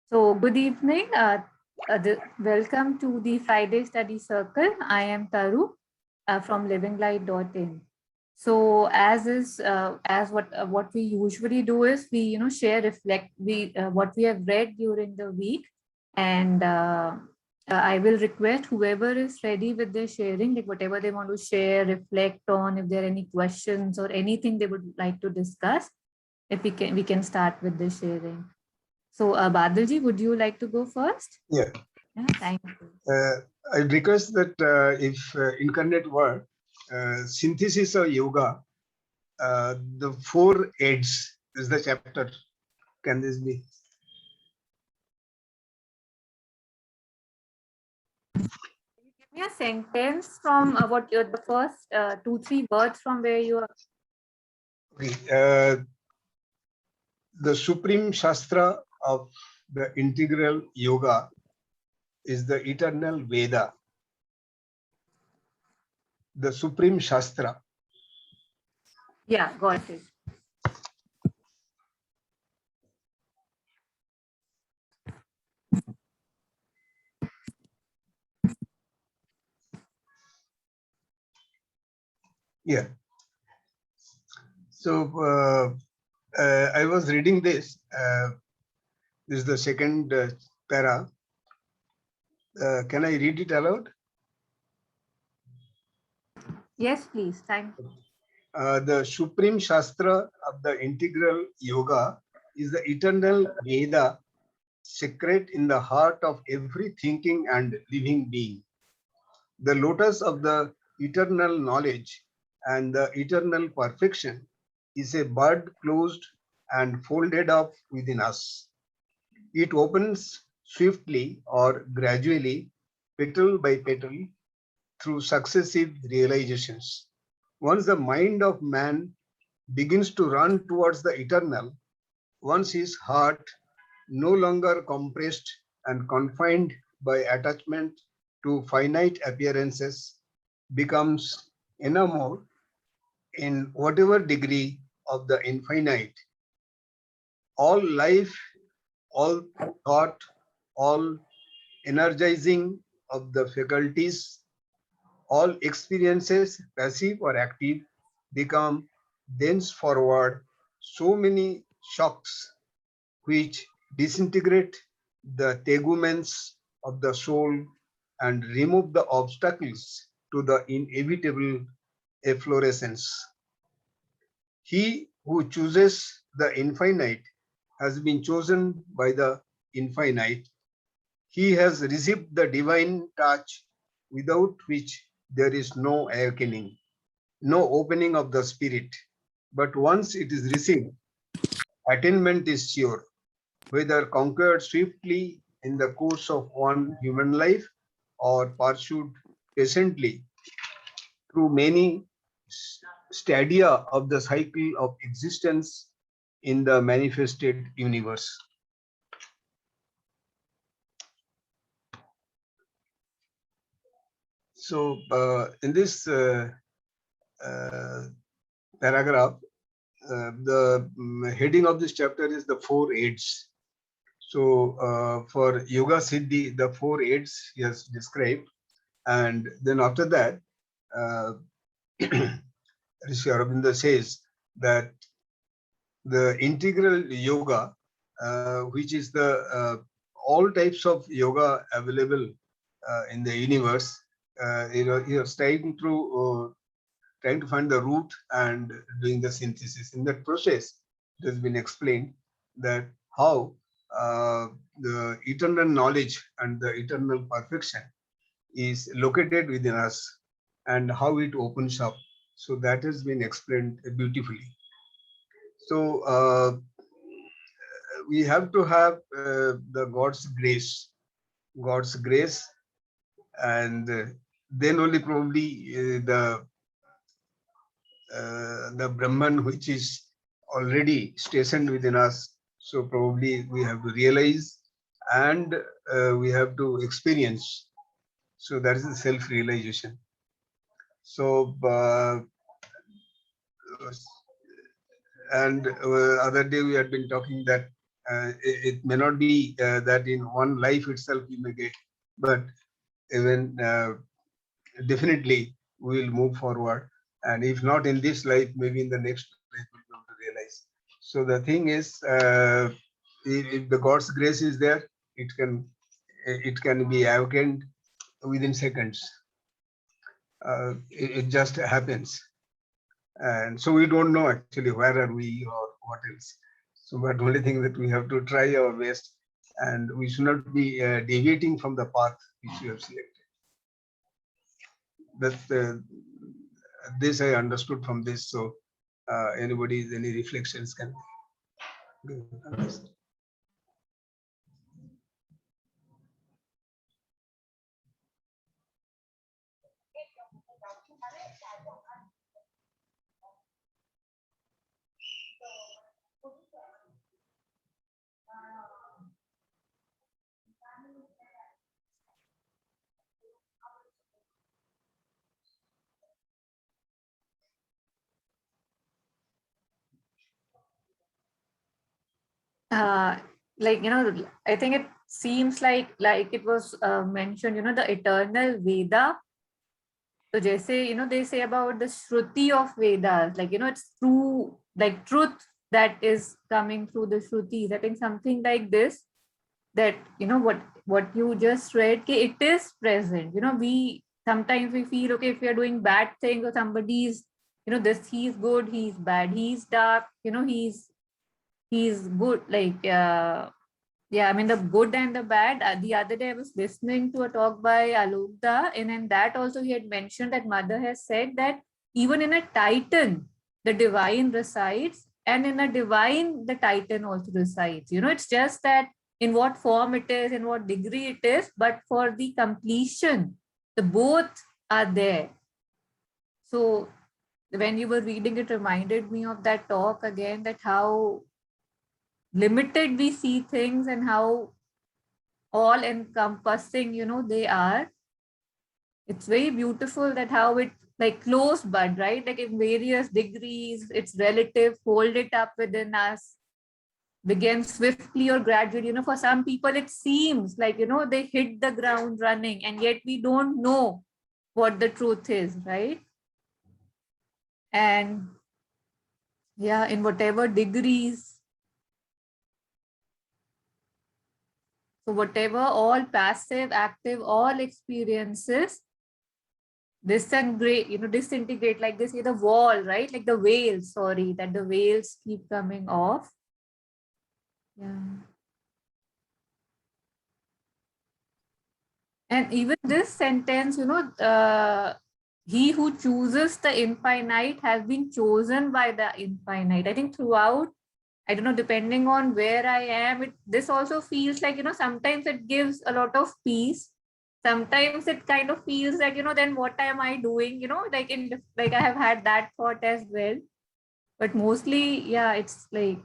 So, good evening. Welcome to the Friday Study Circle. I am Taru from livinglight.in. So, as what we usually do is we share, reflect what we have read during the week, and I will request whoever is ready with their sharing, like whatever they want to share, reflect on, if there are any questions or anything they would like to discuss. If we can start with the sharing. So, Badalji, would you like to go first? Yeah. Thank you. I request that if incarnate word, synthesis of yoga, the 4 aids is the chapter. Can this be? Give me a sentence from what you're the first 2-3 words from where you are. Okay. The supreme shastra of the integral yoga is the eternal Veda. The supreme shastra. Yeah, got it. Yeah. So I was reading this. This is the second para. Can I read it aloud? Yes, please. Thank you. The supreme shastra of the integral yoga is the eternal Veda, secret in the heart of every thinking and living being. The lotus of the eternal knowledge and the eternal perfection is a bud closed and folded up within us. It opens swiftly or gradually, petal by petal, through successive realizations. Once the mind of man begins to run towards the eternal, once his heart, no longer compressed and confined by attachment to finite appearances, becomes enamored in whatever degree of the infinite. All life, all thought, all energizing of the faculties, all experiences, passive or active, become thenceforward so many shocks which disintegrate the teguments of the soul and remove the obstacles to the inevitable efflorescence. He who chooses the infinite has been chosen by the infinite. He has received the divine touch without which there is no awakening, no opening of the spirit. But once it is received, attainment is sure, whether conquered swiftly in the course of one human life or pursued patiently through many stadia of the cycle of existence in the manifested universe. So, in this paragraph, the heading of this chapter is the 4 aids. So, for Yoga Siddhi, the 4 aids he has described, and then after that, Rishi Aurobindo says that the integral yoga, which is the all types of yoga available in the universe, he was trying to find the root and doing the synthesis. In that process, it has been explained that how the eternal knowledge and the eternal perfection is located within us and how it opens up. So that has been explained beautifully. So we have to have the God's grace, and then only probably the Brahman, which is already stationed within us. So probably we have to realize and we have to experience. So that is the self-realization. So and other day we had been talking that it may not be that in one life itself you may get, but even definitely we will move forward. And if not in this life, maybe in the next life we'll be able to realize. So the thing is, if the God's grace is there, it can be awakened within seconds. It just happens. And so we don't know actually where are we or what else. So but the only thing that we have to try our best, and we should not be deviating from the path which we have selected. That this I understood from this. So anybody, any reflections can give on this. Like, I think it seems like it was mentioned, the eternal Veda. So just say, they say about the Shruti of Vedas, like, it's true, like truth that is coming through the Shrutis. I think something like this, that, what you just read, it is present. We sometimes we feel, okay, if we are doing bad things or somebody's, this, he's good, he's bad, he's dark, he's good, like, yeah, I mean, the good and the bad. The other day I was listening to a talk by Alokda, and in that also he had mentioned that Mother has said that even in a Titan, the divine resides, and in a divine, the Titan also resides. It's just that in what form it is, in what degree it is, but for the completion, the both are there. So when you were reading, it reminded me of that talk again, that how limited we see things and how all encompassing, they are. It's very beautiful that how it, like close bud, right? Like in various degrees, it's relative, hold it up within us, begin swiftly or gradually. For some people, it seems like, they hit the ground running, and yet we don't know what the truth is, right? And yeah, in whatever degrees. So whatever, all passive, active, all experiences disintegrate like this, the wall, right? Like the veils, sorry, that the veils keep coming off. Yeah. And even this sentence, he who chooses the infinite has been chosen by the infinite. I think throughout, I don't know, depending on where I am, this also feels like, sometimes it gives a lot of peace. Sometimes it kind of feels like, then what am I doing? Like I have had that thought as well. But mostly, yeah, it's like,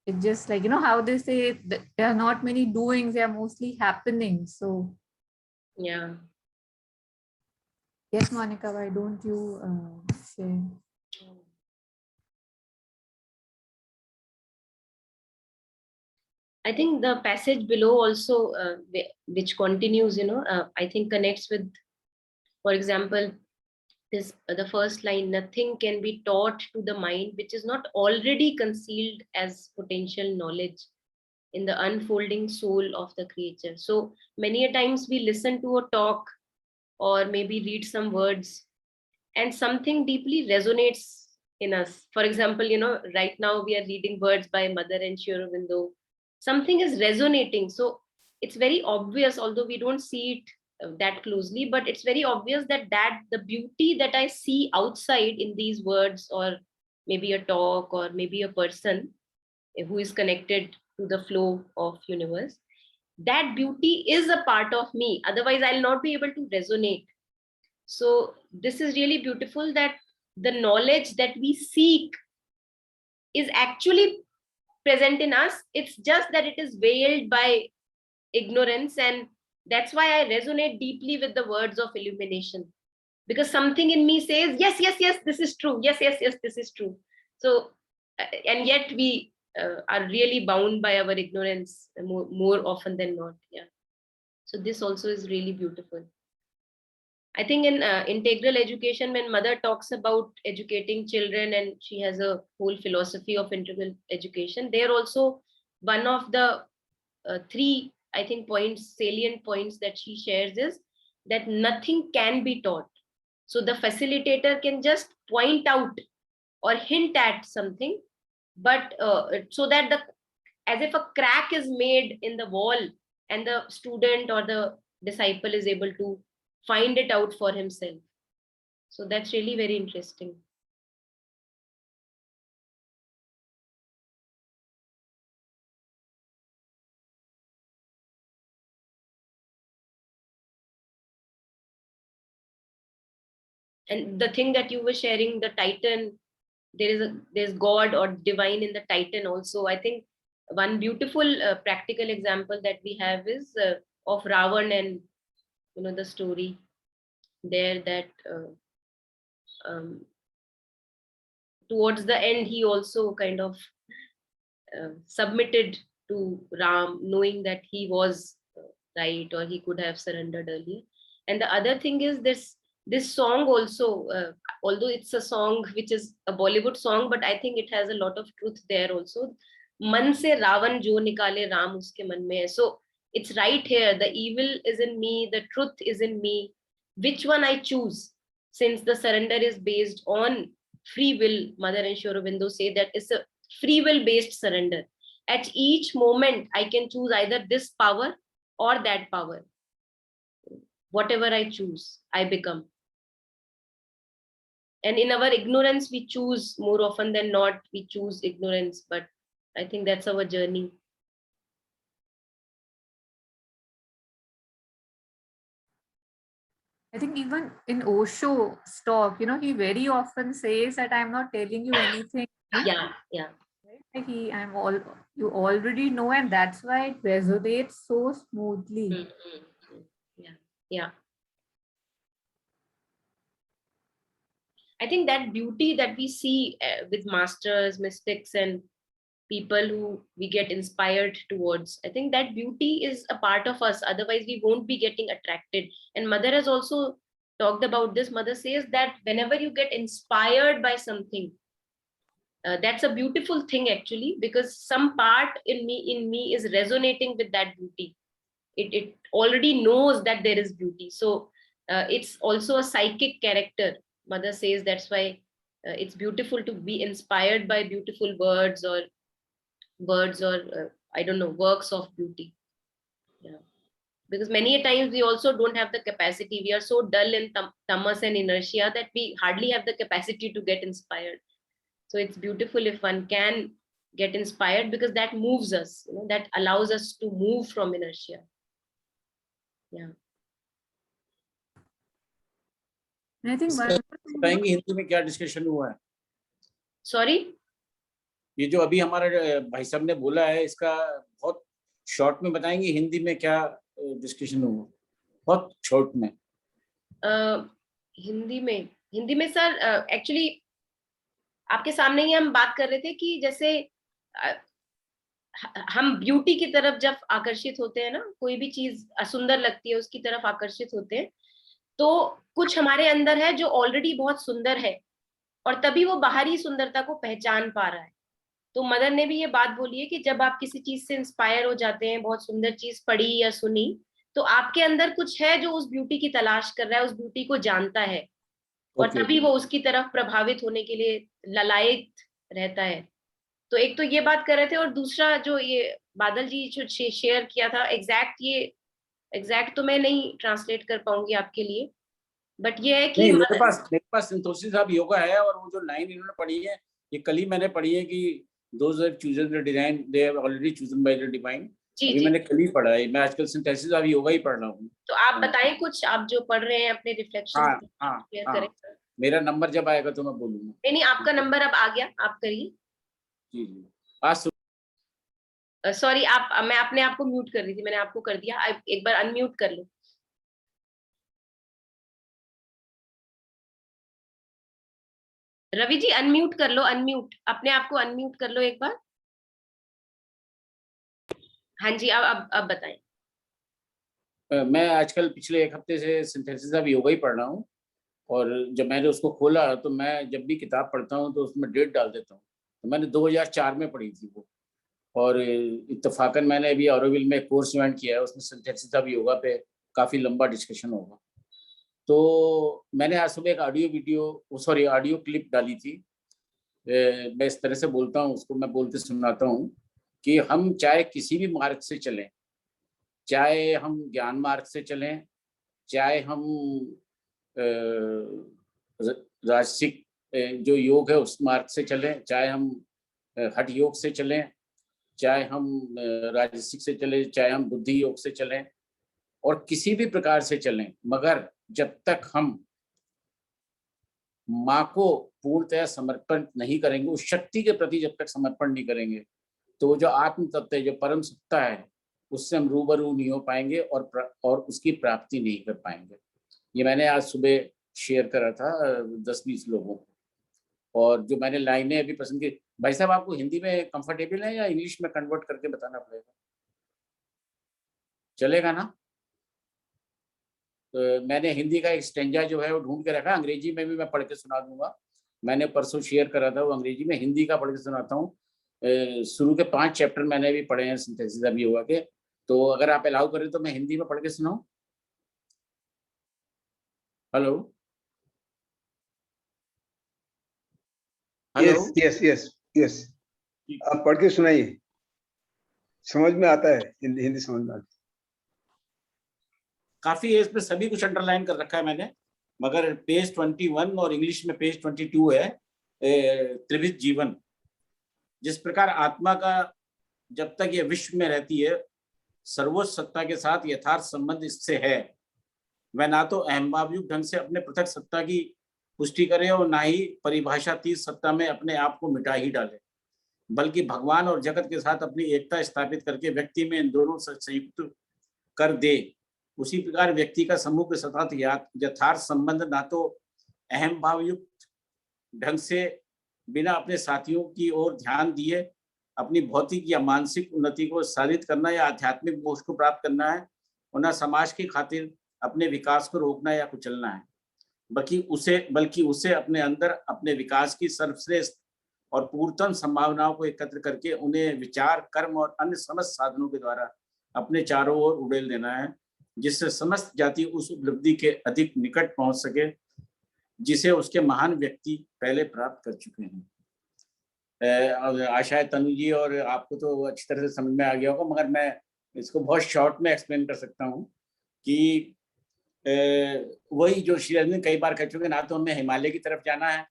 it's just like, how they say there are not many doings, they are mostly happening. So yeah. Yes, Monica, why don't you share? I think the passage below also, which continues, I think connects with, for example, this the first line: nothing can be taught to the mind which is not already concealed as potential knowledge in the unfolding soul of the creature. So many a times we listen to a talk or maybe read some words, and something deeply resonates in us. For example, right now we are reading words by Mother and Sri Aurobindo. Something is resonating. So it's very obvious, although we don't see it that closely, but it's very obvious that the beauty that I see outside in these words, or maybe a talk, or maybe a person who is connected to the flow of universe, that beauty is a part of me. Otherwise, I'll not be able to resonate. So this is really beautiful, that the knowledge that we seek is actually present in us. It's just that it is veiled by ignorance. And that's why I resonate deeply with the words of illumination, because something in me says, yes, yes, yes, this is true. Yes, yes, yes, this is true. So, and yet we are really bound by our ignorance more often than not. Yeah. So this also is really beautiful. I think in integral education, when mother talks about educating children and she has a whole philosophy of integral education, there also one of the three, I think, salient points that she shares is that nothing can be taught. So the facilitator can just point out or hint at something, but so that as if a crack is made in the wall and the student or the disciple is able to find it out for himself. So that's really very interesting. And the thing that you were sharing, the Titan, there's God or divine in the Titan also. I think one beautiful practical example that we have is of Ravan, and the story there that towards the end he also kind of submitted to Ram, knowing that he was right, or he could have surrendered earlier. And the other thing is this song also, although it's a song which is a Bollywood song, but I think it has a lot of truth there also. Man se Ravan jo nikale Ram uske man mein hai. So it's right here. The evil is in me, the truth is in me. Which one I choose? Since the surrender is based on free will, Mother and Sri Aurobindo say that it's a free will based surrender. At each moment, I can choose either this power or that power. Whatever I choose, I become. And in our ignorance, we choose more often than not, we choose ignorance. But I think that's our journey. I think even in Osho talk, he very often says that I'm not telling you anything new. Yeah. Like you already know, and that's why it resonates so smoothly. Yeah. I think that beauty that we see with masters, mystics, and people who we get inspired towards, I think that beauty is a part of us. Otherwise, we won't be getting attracted. And Mother has also talked about this. Mother says that whenever you get inspired by something, that's a beautiful thing actually, because some part in me is resonating with that beauty. It already knows that there is beauty. So it's also a psychic character. Mother says that's why it's beautiful to be inspired by beautiful words or I don't know, works of beauty. Yeah. Because many a times we also don't have the capacity. We are so dull in tamas and inertia that we hardly have the capacity to get inspired. So it's beautiful if one can get inspired, because that moves us, that allows us to move from inertia. Yeah. And I think बताएंगे हिंदी में क्या discussion हुआ है? Sorry? ये जो अभी हमारे भाई साहब ने बोला है, इसका बहुत शॉर्ट में बताएंगे हिंदी में क्या डिस्कशन हुआ? बहुत शॉर्ट में। हिंदी में सर एक्चुअली आपके सामने ही हम बात कर रहे थे कि जैसे हम ब्यूटी की तरफ जब आकर्षित होते हैं ना, कोई भी चीज असुंदर लगती है उसकी तरफ आकर्षित होते हैं, तो कुछ हमारे अंदर है जो ऑलरेडी बहुत सुंदर है और तभी वो बाहरी सुंदरता को पहचान पा रहा है। तो मदर ने भी ये बात बोली है कि जब आप किसी चीज से इंस्पायर हो जाते हैं, बहुत सुंदर चीज पढ़ी या सुनी, तो आपके अंदर कुछ है जो उस ब्यूटी की तलाश कर रहा है, उस ब्यूटी को जानता है, और तभी वो उसकी तरफ प्रभावित होने के लिए ललायत रहता है। तो एक तो ये बात कर रहे थे, और दूसरा जो ये बादल जी जो शेयर किया था, एग्जैक्ट तो मैं नहीं ट्रांसलेट कर पाऊंगी आपके लिए, बट ये है कि मेरे पास संतोषी साहब योगा है, और वो जो लाइन इन्होंने पढ़ी है ये कल ही मैंने पढ़ी है कि those who have chosen the divine, they have already chosen by the divine। अभी मैंने कल ही पढ़ा है, मैं आजकल सिंथेसिस ऑफ योगा ही पढ़ रहा हूँ। तो आप बताएं कुछ, आप जो पढ़ रहे हैं अपने रिफ्लेक्शन शेयर करें। मेरा नंबर जब आएगा तो मैं बोलूंगा। नहीं, आपका नंबर अब आ गया, आप करिए। जी आज सॉरी, मैं अपने आप को म्यूट कर रही थी, मैंने आपको कर दिया, एक बार अनम्यूट कर लो। रवि जी अनम्यूट कर लो, अपने आप को अनम्यूट कर लो एक बार। हाँ जी, अब बताएं। मैं आजकल पिछले एक हफ्ते से सिंथेसिस ऑफ योगा ही पढ़ रहा हूँ, और जब मैंने उसको खोला तो मैं जब भी किताब पढ़ता हूँ तो उसमें डेट डाल देता हूँ। तो मैंने 2004 में पढ़ी थी वो, और इत्तेफाकन मैंने अभी ऑरोविल में कोर्स ज्वाइन किया है, उसमें सिंथेसिस ऑफ योगा पे काफ़ी लंबा डिस्कशन होगा। तो मैंने आज सुबह एक ऑडियो क्लिप डाली थी। मैं इस तरह से बोलता हूँ, उसको मैं बोलते सुनाता हूँ कि हम चाहे किसी भी मार्ग से चलें, चाहे हम ज्ञान मार्ग से चलें, चाहे हम राजसिक जो योग है उस मार्ग से चलें, चाहे हम हठ योग से चलें, चाहे हम राजसिक से चलें, चाहे हम बुद्धि योग से चलें, और किसी भी प्रकार से चलें, मगर जब तक हम माँ को पूर्णतः समर्पण नहीं करेंगे, उस शक्ति के प्रति जब तक समर्पण नहीं करेंगे, तो जो आत्म तत्व है, जो परम सत्ता है, उससे हम रूबरू नहीं हो पाएंगे और उसकी प्राप्ति नहीं कर पाएंगे। ये मैंने आज सुबह शेयर करा था 10-20 लोगों को, और जो मैंने लाइनें अभी पसंद की। भाई साहब, आपको हिंदी में कंफर्टेबल है या इंग्लिश में कन्वर्ट करके बताना पड़ेगा? चलेगा ना? तो मैंने हिंदी का एक स्टेंजा जो है वो ढूंढ के रखा, अंग्रेजी में भी मैं पढ़ के सुना दूंगा। मैंने परसों शेयर करा था वो अंग्रेजी में, हिंदी का पढ़ के सुनाता हूँ। शुरू के 5 चैप्टर मैंने भी पढ़े हैं सिंथेसिस ऑफ योगा के, तो अगर आप अलाउ करें तो मैं हिंदी में पढ़ के सुनाऊं। Hello hello. Yes yes yes yes, आप पढ़ के सुनाइए, समझ में आता है, हिंदी समझ में आता है। काफी है इसमें, सभी कुछ अंडरलाइन कर रखा है मैंने, मगर पेज 21 और इंग्लिश में पेज 22 है त्रिविध जीवन। जिस प्रकार आत्मा का जब तक ये विश्व में रहती है सर्वोच्च सत्ता के साथ यथार्थ संबंध इससे है, वह ना तो अहंभावयुक्त ढंग से अपने पृथक सत्ता की पुष्टि करे और ना ही परिभाषातीत सत्ता में अपने आप को मिटा ही डाले, बल्कि भगवान और जगत के साथ अपनी एकता स्थापित करके व्यक्ति में इन दोनों से संयुक्त कर दे। उसी प्रकार व्यक्ति का समूह के साथ यथार्थ संबंध ना तो अहम भावयुक्त ढंग से बिना अपने साथियों की ओर ध्यान दिए अपनी भौतिक या मानसिक उन्नति को साधित करना या आध्यात्मिक मोक्ष को प्राप्त करना है, और न समाज की खातिर अपने विकास को रोकना या कुचलना है, बल्कि उसे अपने अंदर अपने विकास की सर्वश्रेष्ठ और पूर्णतम संभावनाओं को एकत्र करके उन्हें विचार, कर्म और अन्य समस्त साधनों के द्वारा अपने चारों ओर उड़ेल देना है, जिससे समस्त जाति उस उपलब्धि के अधिक निकट पहुंच सके जिसे उसके महान व्यक्ति पहले प्राप्त कर चुके हैं। आशा है तनु जी और आपको तो अच्छी तरह से समझ में आ गया होगा, मगर मैं इसको बहुत शॉर्ट में एक्सप्लेन कर सकता हूँ कि वही जो श्री अरविंद कई बार कह चुके, ना तो हमें हिमालय की तरफ जाना है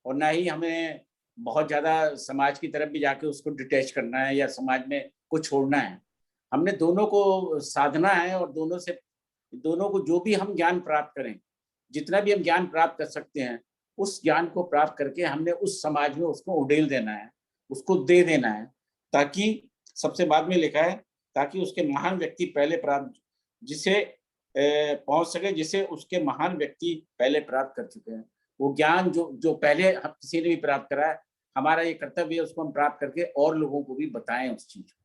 और ना ही हमें बहुत ज़्यादा समाज की तरफ भी जाके उसको डिटैच करना है या समाज में कुछ छोड़ना है। हमने दोनों को साधना है, और दोनों को जो भी हम ज्ञान प्राप्त करें, जितना भी हम ज्ञान प्राप्त कर सकते हैं, उस ज्ञान को प्राप्त करके हमने उस समाज में उसको उड़ेल देना है, उसको दे देना है, ताकि सबसे बाद में लिखा है ताकि उसके महान व्यक्ति पहले प्राप्त जिसे पहुंच सके, जिसे उसके महान व्यक्ति पहले प्राप्त कर चुके हैं। वो ज्ञान जो पहले किसी ने भी प्राप्त करा है, हमारा ये कर्तव्य है उसको हम प्राप्त करके और लोगों को भी बताएं उस चीज को।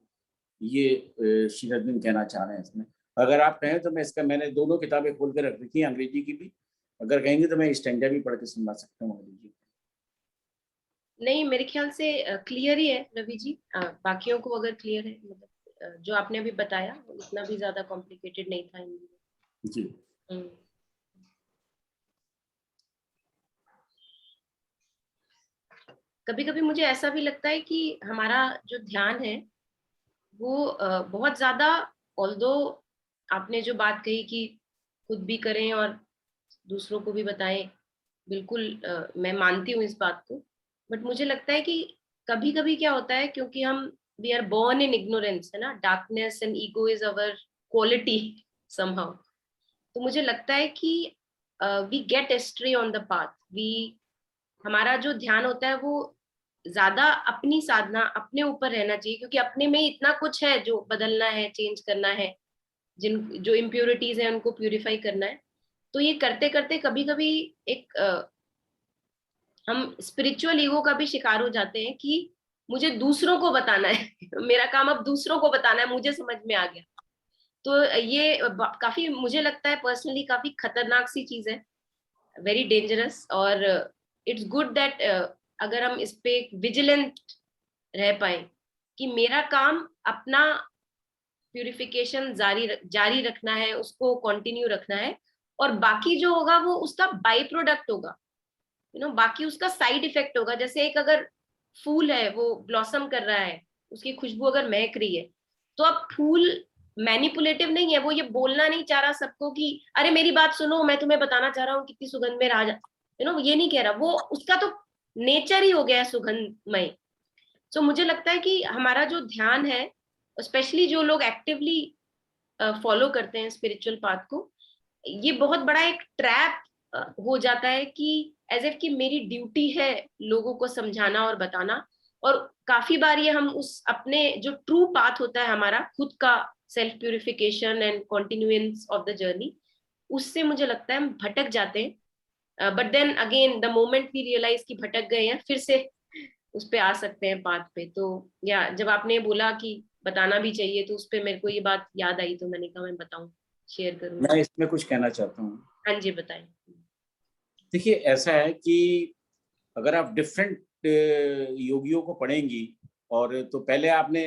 ये श्री अरविंद कहना चाह रहे हैं इसमें। अगर आप कहें तो मैंने दोनों किताबें खोल के रख रखी है, अंग्रेजी की भी, अगर कहेंगे तो मैं स्टैंजा भी पढ़ के सुना सकता हूँ अंग्रेजी। नहीं, मेरे ख्याल से क्लियर ही है रवि जी। बाकियों को अगर क्लियर है, मतलब जो आपने अभी बताया उतना भी ज्यादा कॉम्प्लिकेटेड नहीं था हिंदी में जी। कभी कभी मुझे ऐसा भी लगता है कि हमारा जो ध्यान है वो बहुत ज्यादा, ऑल्दो आपने जो बात कही कि खुद भी करें और दूसरों को भी बताएं, बिल्कुल मैं मानती हूँ इस बात को, बट मुझे लगता है कि कभी कभी क्या होता है, क्योंकि हम we are born in ignorance, है ना, darkness and ego is our quality somehow. तो मुझे लगता है कि we get astray on the path, हमारा जो ध्यान होता है वो ज्यादा अपनी साधना अपने ऊपर रहना चाहिए, क्योंकि अपने में इतना कुछ है जो बदलना है, चेंज करना है, जो इम्प्योरिटीज है उनको प्यूरिफाई करना है। तो ये करते करते कभी कभी एक हम स्पिरिचुअल ईगो का भी शिकार हो जाते हैं कि मुझे दूसरों को बताना है मेरा काम अब दूसरों को बताना है, मुझे समझ में आ गया। तो ये काफी मुझे लगता है पर्सनली काफी खतरनाक सी चीज है, वेरी डेंजरस। और इट्स गुड दैट अगर हम इस पे विजिलेंट रह पाए कि मेरा काम अपना प्यूरिफिकेशन जारी रखना है, उसको कंटिन्यू रखना है, और बाकी जो होगा वो उसका बाई प्रोडक्ट होगा, बाकी उसका साइड इफेक्ट होगा। जैसे एक अगर फूल है वो ब्लॉसम कर रहा है, उसकी खुशबू अगर महक रही है, तो अब फूल मैनिपुलेटिव नहीं है, वो ये बोलना नहीं चाह रहा सबको कि अरे मेरी बात सुनो, मैं तुम्हें बताना चाह रहा हूँ कितनी सुगंध में राजा, ये नहीं कह रहा, वो उसका तो नेचर ही हो गया है सुगंधमय। सो मुझे लगता है कि हमारा जो ध्यान है, स्पेशली जो लोग एक्टिवली फॉलो करते हैं स्पिरिचुअल पाथ को, ये बहुत बड़ा एक ट्रैप हो जाता है कि एज इफ कि मेरी ड्यूटी है लोगों को समझाना और बताना। और काफी बार ये हम उस अपने जो ट्रू पाथ होता है हमारा खुद का self purification and continuance of the journey, उससे मुझे लगता है हम भटक जाते हैं। But then again the moment we realise कि भटक गए हैं, फिर से उस पे आ सकते हैं पाथ पे। तो या जब आपने बोला कि बताना भी चाहिए, तो उस पे मेरे को ये बात याद आई, तो मैंने कहा मैं बताऊं, शेयर करूं। मैं इसमें कुछ कहना चाहता हूँ। हाँ जी, बताएं। देखिए, ऐसा है कि अगर आप डिफरेंट योगियों को पढ़ेंगी, और तो पहले आपने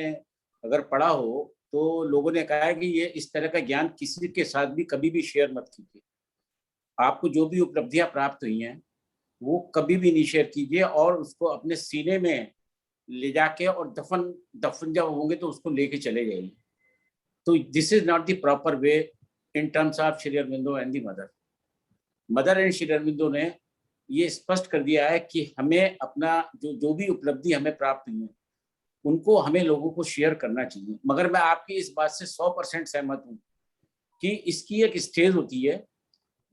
अगर पढ़ा हो तो लोगों ने कहा है कि ये इस तरह का ज्ञान किसी के साथ भी कभी भी शेयर मत कीजिए। आपको जो भी उपलब्धियां प्राप्त हुई हैं वो कभी भी नहीं शेयर कीजिए, और उसको अपने सीने में ले जाके और दफन जब होंगे तो उसको लेके चले जाइए। तो this is not the proper way in terms of Shri Aurobindo and the mother and Shri Aurobindo ने ये स्पष्ट कर दिया है कि हमें अपना जो भी उपलब्धि हमें प्राप्त हुई है उनको हमें लोगों को शेयर करना चाहिए। मगर मैं आपकी इस बात से 100% सहमत हूँ कि इसकी एक स्टेज होती है,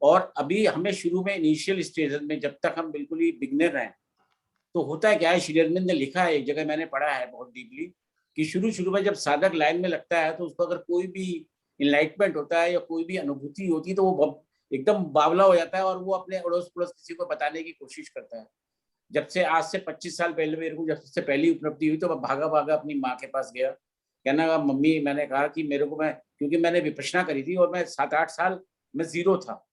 और अभी हमें शुरू में इनिशियल स्टेज में जब तक हम बिल्कुल ही बिगनर हैं, तो होता है क्या है, श्री अरविंद ने लिखा है, एक जगह मैंने पढ़ा है बहुत डीपली, कि शुरू में जब साधक लाइन में लगता है तो उसको अगर कोई भी इनलाइटमेंट होता है या कोई भी अनुभूति होती है तो वो एकदम बावला हो जाता है, और वो अपने अड़ोस पड़ोस किसी को बताने की कोशिश करता है। जब से आज से 25 साल पहले मेरे को जब सबसे पहली उपलब्धि हुई तो मैं भागा भागा अपनी माँ के पास गया, कहना लगा मम्मी, मैंने कहा कि मेरे को, मैं क्योंकि मैंने विपश्यना करी थी और मैं 7-8 साल में जीरो था,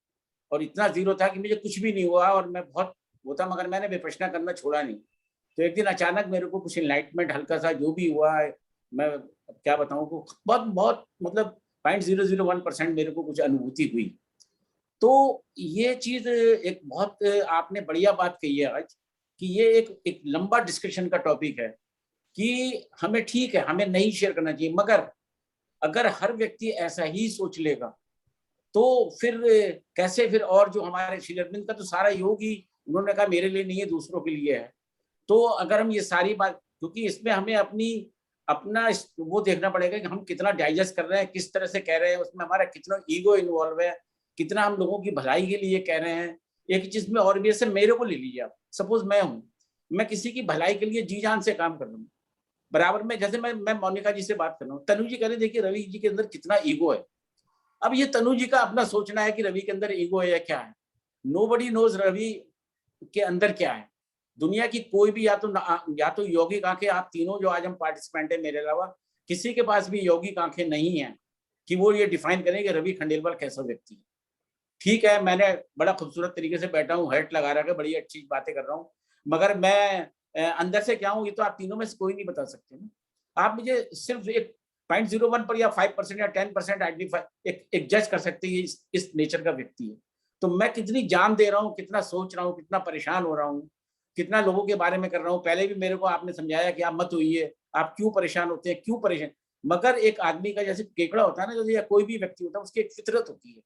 और इतना जीरो था कि मुझे कुछ भी नहीं हुआ और मैं बहुत वो था, मगर मैंने विपश्यना करना छोड़ा नहीं। तो एक दिन अचानक मेरे को कुछ इनलाइटमेंट हल्का सा जो भी हुआ है, मैं क्या बताऊं, को बहुत मतलब 0.001% मेरे को कुछ अनुभूति हुई। तो ये चीज एक बहुत आपने बढ़िया बात कही है आज, कि ये एक लंबा डिस्कशन का टॉपिक है कि हमें, ठीक है, हमें नहीं शेयर करना चाहिए, मगर अगर हर व्यक्ति ऐसा ही सोच लेगा तो फिर कैसे, फिर और जो हमारे श्री अरविंद का तो सारा योग ही उन्होंने कहा मेरे लिए नहीं है, दूसरों के लिए है। तो अगर हम ये सारी बात, क्योंकि इसमें हमें अपना वो देखना पड़ेगा कि हम कितना डाइजेस्ट कर रहे हैं, किस तरह से कह रहे हैं, उसमें हमारा कितना ईगो इन्वॉल्व है, कितना हम लोगों की भलाई के लिए कह रहे हैं। एक चीज में और भी, ऐसे मेरे को ले लीजिए आप, सपोज मैं किसी की भलाई के लिए जी जान से काम कर रहा हूँ बराबर में, जैसे मैं मोनिका जी से बात कर रहा हूँ, तनु जी कह रहे देखिए रवि जी के अंदर कितना ईगो है। अब ये तनु जी का अपना सोचना है कि रवि के अंदर ईगो है या क्या है। नोबडी नोज रवि के अंदर क्या है। दुनिया की कोई भी, या तो यौगिक आंखें, आप तीनों जो आज हम पार्टिसिपेंट है मेरे अलावा किसी के पास भी यौगिक आंखें नहीं है कि वो ये डिफाइन करें कि रवि खंडेलवाल कैसा व्यक्ति है। ठीक है, मैंने बड़ा खूबसूरत तरीके से बैठा हूँ, हेट लगा रहा है, बड़ी अच्छी बातें कर रहा हूँ, मगर मैं अंदर से क्या हूँ ये तो आप तीनों में से कोई नहीं बता सकते ना। आप मुझे सिर्फ एक 0.01 पर या 5% या 10% आइडेंटिफाई एक जज कर सकते हैं इस नेचर का व्यक्ति है। तो मैं कितनी जान दे रहा हूँ, कितना सोच रहा हूँ, कितना परेशान हो रहा हूँ, कितना लोगों के बारे में कर रहा हूँ। पहले भी मेरे को आपने समझाया कि आप मत होइए, आप क्यों परेशान होते हैं, क्यों परेशान। मगर एक आदमी का जैसे केकड़ा होता है ना, जैसे या कोई भी व्यक्ति होता है, उसकी एक फितरत होती है,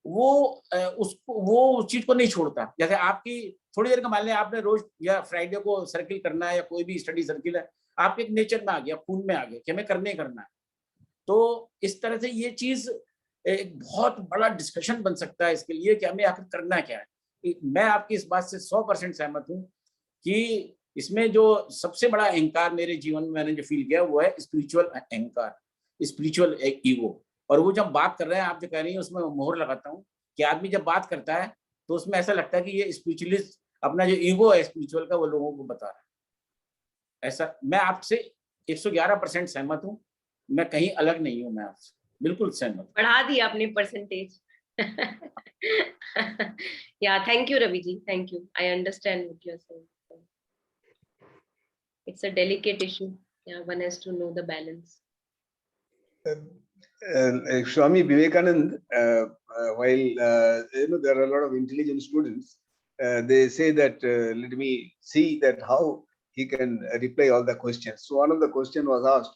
वो उस चीज को नहीं छोड़ता। जैसे आपकी थोड़ी देर का मान लिया आपने रोज या फ्राइडे को सर्किल करना है, या कोई भी स्टडी सर्किल है, आपके एक नेचर में आ गया, खून में आ गया कि हमें करने करना है। तो इस तरह से ये चीज एक बहुत बड़ा डिस्कशन बन सकता है इसके लिए कि हमें आखिर करना क्या है। मैं आपकी इस बात से 100% सहमत हूँ कि इसमें जो सबसे बड़ा अहंकार मेरे जीवन में मैंने जो फील किया वो है स्पिरिचुअल अहंकार, स्पिरिचुअल ईगो। और वो जब बात कर रहे हैं, आप जो कह रही हैं, उसमें मोहर लगाता हूँ कि आदमी जब बात करता है तो उसमें ऐसा लगता है कि ये स्पिरिचुअलिस्ट अपना जो ईगो है स्पिरिचुअल का वो लोगों को बता रहा है। ऐसा मैं आपसे 111% सहमत हूँ, मैं कहीं अलग नहीं हूँ, मैं आपसे बिल्कुल सहमत। बढ़ा दिया आपने percentage. Yeah, thank you Ravi ji, thank you, I understand what you're saying. It's a delicate issue. Yeah, one has to know the balance. Swami Vivekanand, while there are a lot of intelligent students, they say that let me see that how he can reply all the questions. So one of the question was asked,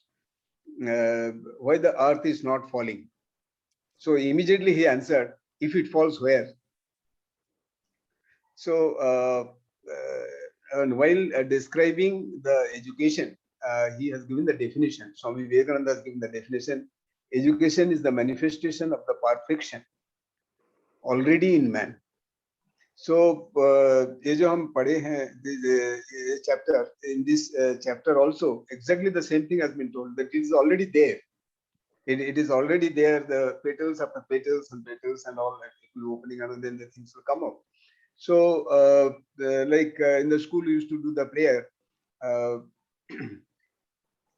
why the earth is not falling. So immediately he answered, if it falls, where? So and while describing the education, he has given the definition. Swami Vivekananda has given the definition. Education is the manifestation of the perfection already in man. So ये जो हम पढ़े हैं chapter, in this chapter also exactly the same thing has been told, that it is already there. It is already there, the petals after petals and all that, it will opening and then the things will come up. So like in the school we used to do the prayer,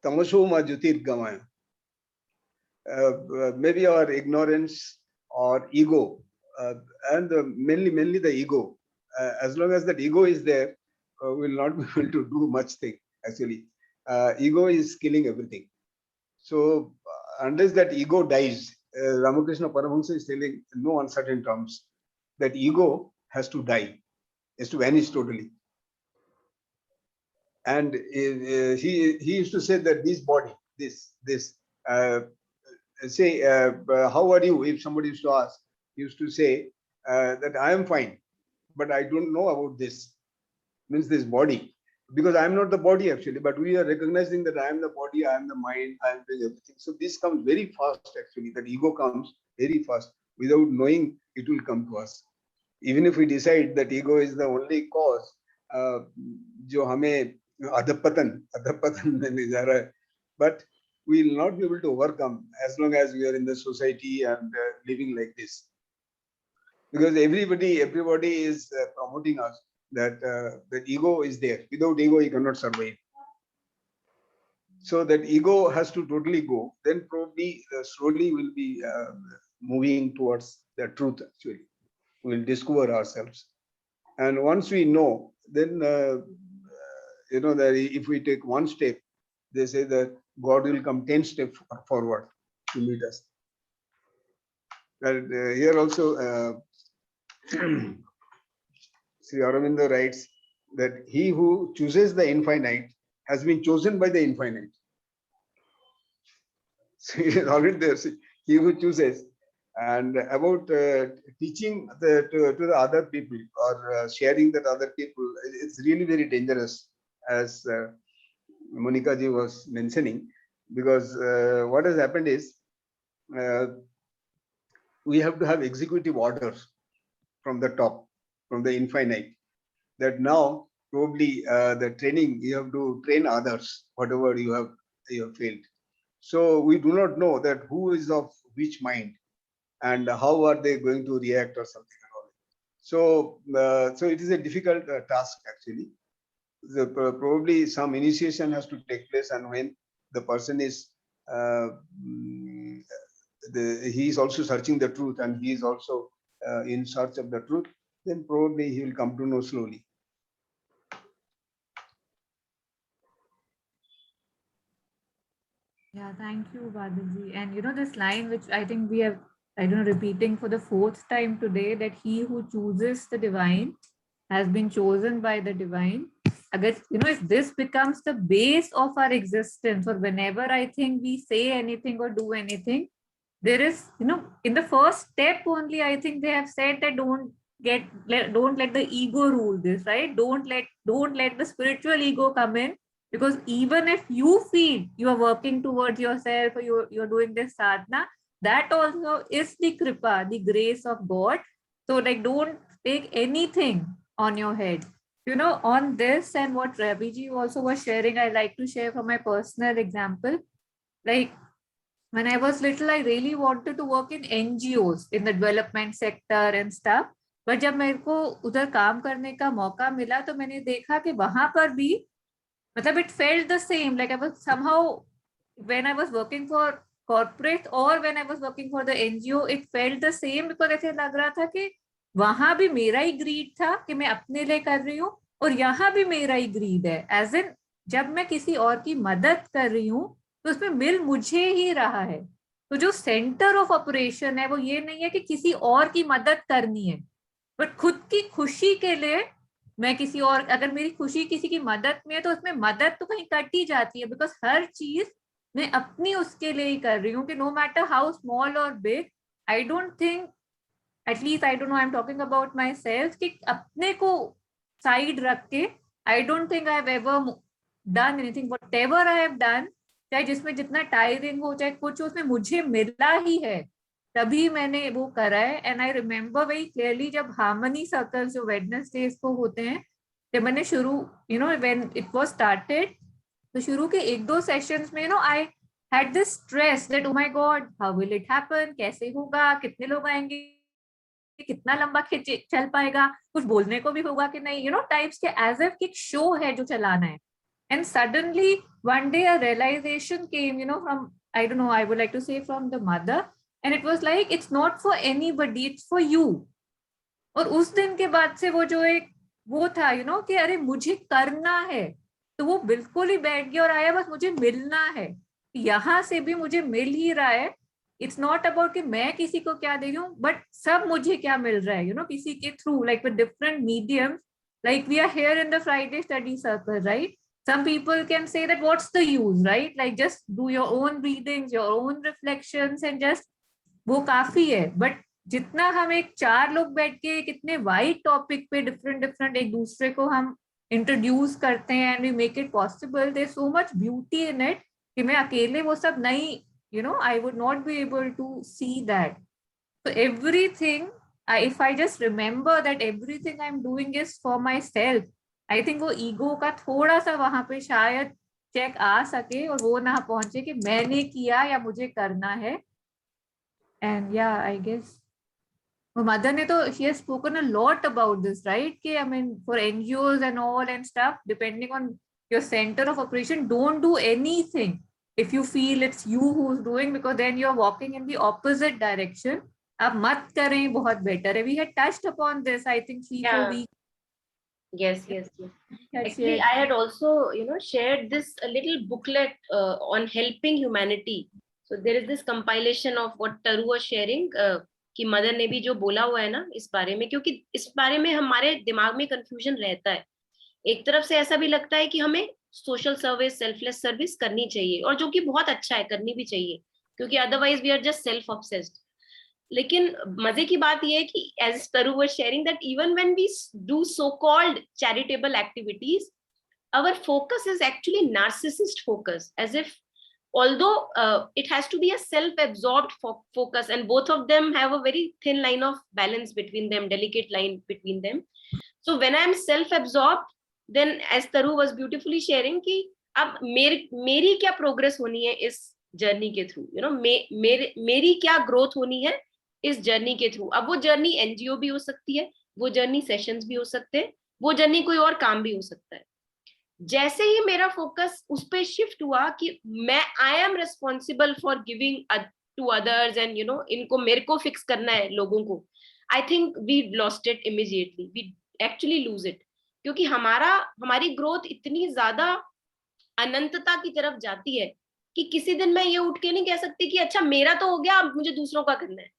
Tamasho ma jyotirgamaya. Maybe our ignorance or ego, and mainly the ego. As long as that ego is there, we will not be able to do much thing. Actually, ego is killing everything. So unless that ego dies, Ramakrishna Paramahansa is telling in no uncertain terms that ego has to die, has to vanish totally. And he used to say that this body, say, how are you? If somebody used to ask, he used to say that I am fine, but I don't know about this. Means this body, because I am not the body actually, but we are recognizing that I am the body, I am the mind, I am doing everything. So this comes very fast actually. That ego comes very fast. Without knowing, it will come to us. Even if we decide that ego is the only cause, जो हमें अधपतन में ले जा रहा है, but we will not be able to overcome as long as we are in the society and living like this, because everybody is promoting us that that ego is there. Without ego you cannot survive. So that ego has to totally go, then probably slowly we'll be moving towards the truth. Actually we'll discover ourselves, and once we know, then that if we take one step, they say that God will come 10 steps forward to meet us. And here also Sri Aurobindo writes that he who chooses the infinite has been chosen by the infinite. So it is already there. See, he who chooses. And about teaching to the other people or sharing that other people, it's really very dangerous, as Monica ji was mentioning, because what has happened is we have to have executive orders from the top, from the infinite, that now probably the training, you have to train others, whatever you have failed. So we do not know that who is of which mind and how are they going to react or something. So so it is a difficult task actually. Probably some initiation has to take place, and when the person is he is also searching the truth, and he is also in search of the truth, then probably he will come to know slowly. Yeah, thank you, Badaji. And this line, which I think we have, repeating for the 4th time today, that he who chooses the divine has been chosen by the divine. I guess, if this becomes the base of our existence, or whenever I think we say anything or do anything, there is, in the first step only, I think they have said that don't let the ego rule this, right? Don't let the spiritual ego come in, because even if you feel you are working towards yourself, or you're doing this sadhana, that also is the kripa, the grace of God. So don't take anything on your head. On this, and what Ravi also was sharing, I like to share from my personal example. Like when I was little, I really wanted to work in NGOs, in the development sector and stuff. But जब मेरे को उधर काम करने का मौका मिला, तो मैंने देखा कि वहां पर भी मतलब it felt the same, like I was somehow, when I was working for corporate or when I was working for the NGO, it felt the same, because ऐसे लग रहा था कि वहां भी मेरा ही ग्रीड था कि मैं अपने लिए कर रही हूँ, और यहाँ भी मेरा ही ग्रीड है, एज इन जब मैं किसी और की मदद कर रही हूँ तो उसमें मिल मुझे ही रहा है। तो जो सेंटर ऑफ ऑपरेशन है वो ये नहीं है कि किसी और की मदद करनी है, बट खुद की खुशी के लिए मैं किसी और, अगर मेरी खुशी किसी की मदद में है तो उसमें मदद तो कहीं कट ही जाती है, बिकॉज हर चीज मैं अपनी उसके लिए ही कर रही हूँ कि नो मैटर हाउ स्मॉल और big, I don't think, at least I don't know, I am talking about my self, कि अपने को साइड रख के I don't think I have ever done anything, whatever I have done, चाहे जिसमें जितना tiring हो चाहे कुछ, उसमें मुझे मिला ही है, तभी मैंने वो करा है। And I remember very clearly जब हार्मनी सर्कल्स जो वेडनेसडेज को होते हैं, जब मैंने शुरू, you know when it was started, तो शुरू के 1-2 सेशंस में, you know, I had this stress that oh my God how will it happen, कैसे होगा, कितने लोग आएंगे, कितना लंबा खिंच चल पाएगा, कुछ बोलने को भी होगा कि नहीं, यू नो, टाइप्स के, एज इफ एक शो है जो चलाना है। And suddenly one day a realisation came, you know, from, I don't know, I would like to say from the mother, and it was like it's not for anybody, it's for you. और उस दिन के बाद से वो जो एक वो था, यू नो, कि अरे मुझे करना है, तो वो बिल्कुल ही बैठ गया और आया, बस मुझे मिलना है, यहाँ से भी मुझे मिल ही रहा है। इट्स नॉट अबाउट कि मैं किसी को क्या दे रही हूँ, बट सब मुझे क्या मिल रहा है, यू नो, किसी के through, like with different mediums, like we are here in the Friday study circle, right? Some people can say that what's the use, right? Like just do your own readings, your own reflections, and just वो काफी है। But जितना हम एक 4 लोग बैठ के कितने वाइड टॉपिक पे डिफरेंट डिफरेंट एक दूसरे को हम इंट्रोड्यूस करते हैं, and we make it possible, there so much beauty in it, कि मैं अकेले वो सब नहीं, you know, I would not be able to see that. So everything, if I just remember that everything I'm doing is for myself, I think वो ego का थोड़ा सा वहां पे शायद चेक आ सके और वो ना पहुंचे कि मैंने किया या मुझे करना है। And yeah, I guess mother ने तो she has spoken a lot about this, right? कि I mean for NGOs and all and stuff, depending on your center of operation, don't do anything if you feel it's you who's doing, because then you're walking in the opposite direction. आप मत करें, बहुत better है। We had touched upon this, I think 3-4 weeks. Yes. Actually, I had also, you know, shared this a little booklet on helping humanity. So there is this compilation of what Taru was sharing, कि mother ने भी जो बोला हुआ है ना इस बारे में, क्योंकि इस बारे में हमारे दिमाग में कंफ्यूजन रहता है। एक तरफ से ऐसा भी लगता है कि हमें सोशल सर्विस, सेल्फलेस सर्विस करनी चाहिए, और जो कि बहुत अच्छा है, करनी भी चाहिए, क्योंकि otherwise we are just self obsessed. लेकिन मजे की बात यह है कि as Taru was sharing that even when we do so called charitable activities, our focus is actually narcissist focus, as if although it has to be a self-absorbed focus, and both of them have a very thin line of balance between them, delicate line between them. So when I am self-absorbed, then as Taru was beautifully sharing कि अब मेरी क्या progress होनी है इस journey के through, you know, मेरी क्या ग्रोथ होनी है इस जर्नी के थ्रू। अब वो जर्नी एनजीओ भी हो सकती है, वो जर्नी सेशंस भी हो सकते हैं, वो जर्नी कोई और काम भी हो सकता है। जैसे ही मेरा फोकस उस पे शिफ्ट हुआ कि मैं I am responsible for giving to others, and you know, इनको मेरे को फिक्स करना है लोगों को, I think we lost it immediately, we actually lose it, क्योंकि हमारी ग्रोथ इतनी ज्यादा अनंतता की तरफ जाती है कि किसी दिन मैं ये उठ के नहीं कह सकती कि अच्छा मेरा तो हो गया, अब मुझे दूसरों का करना है।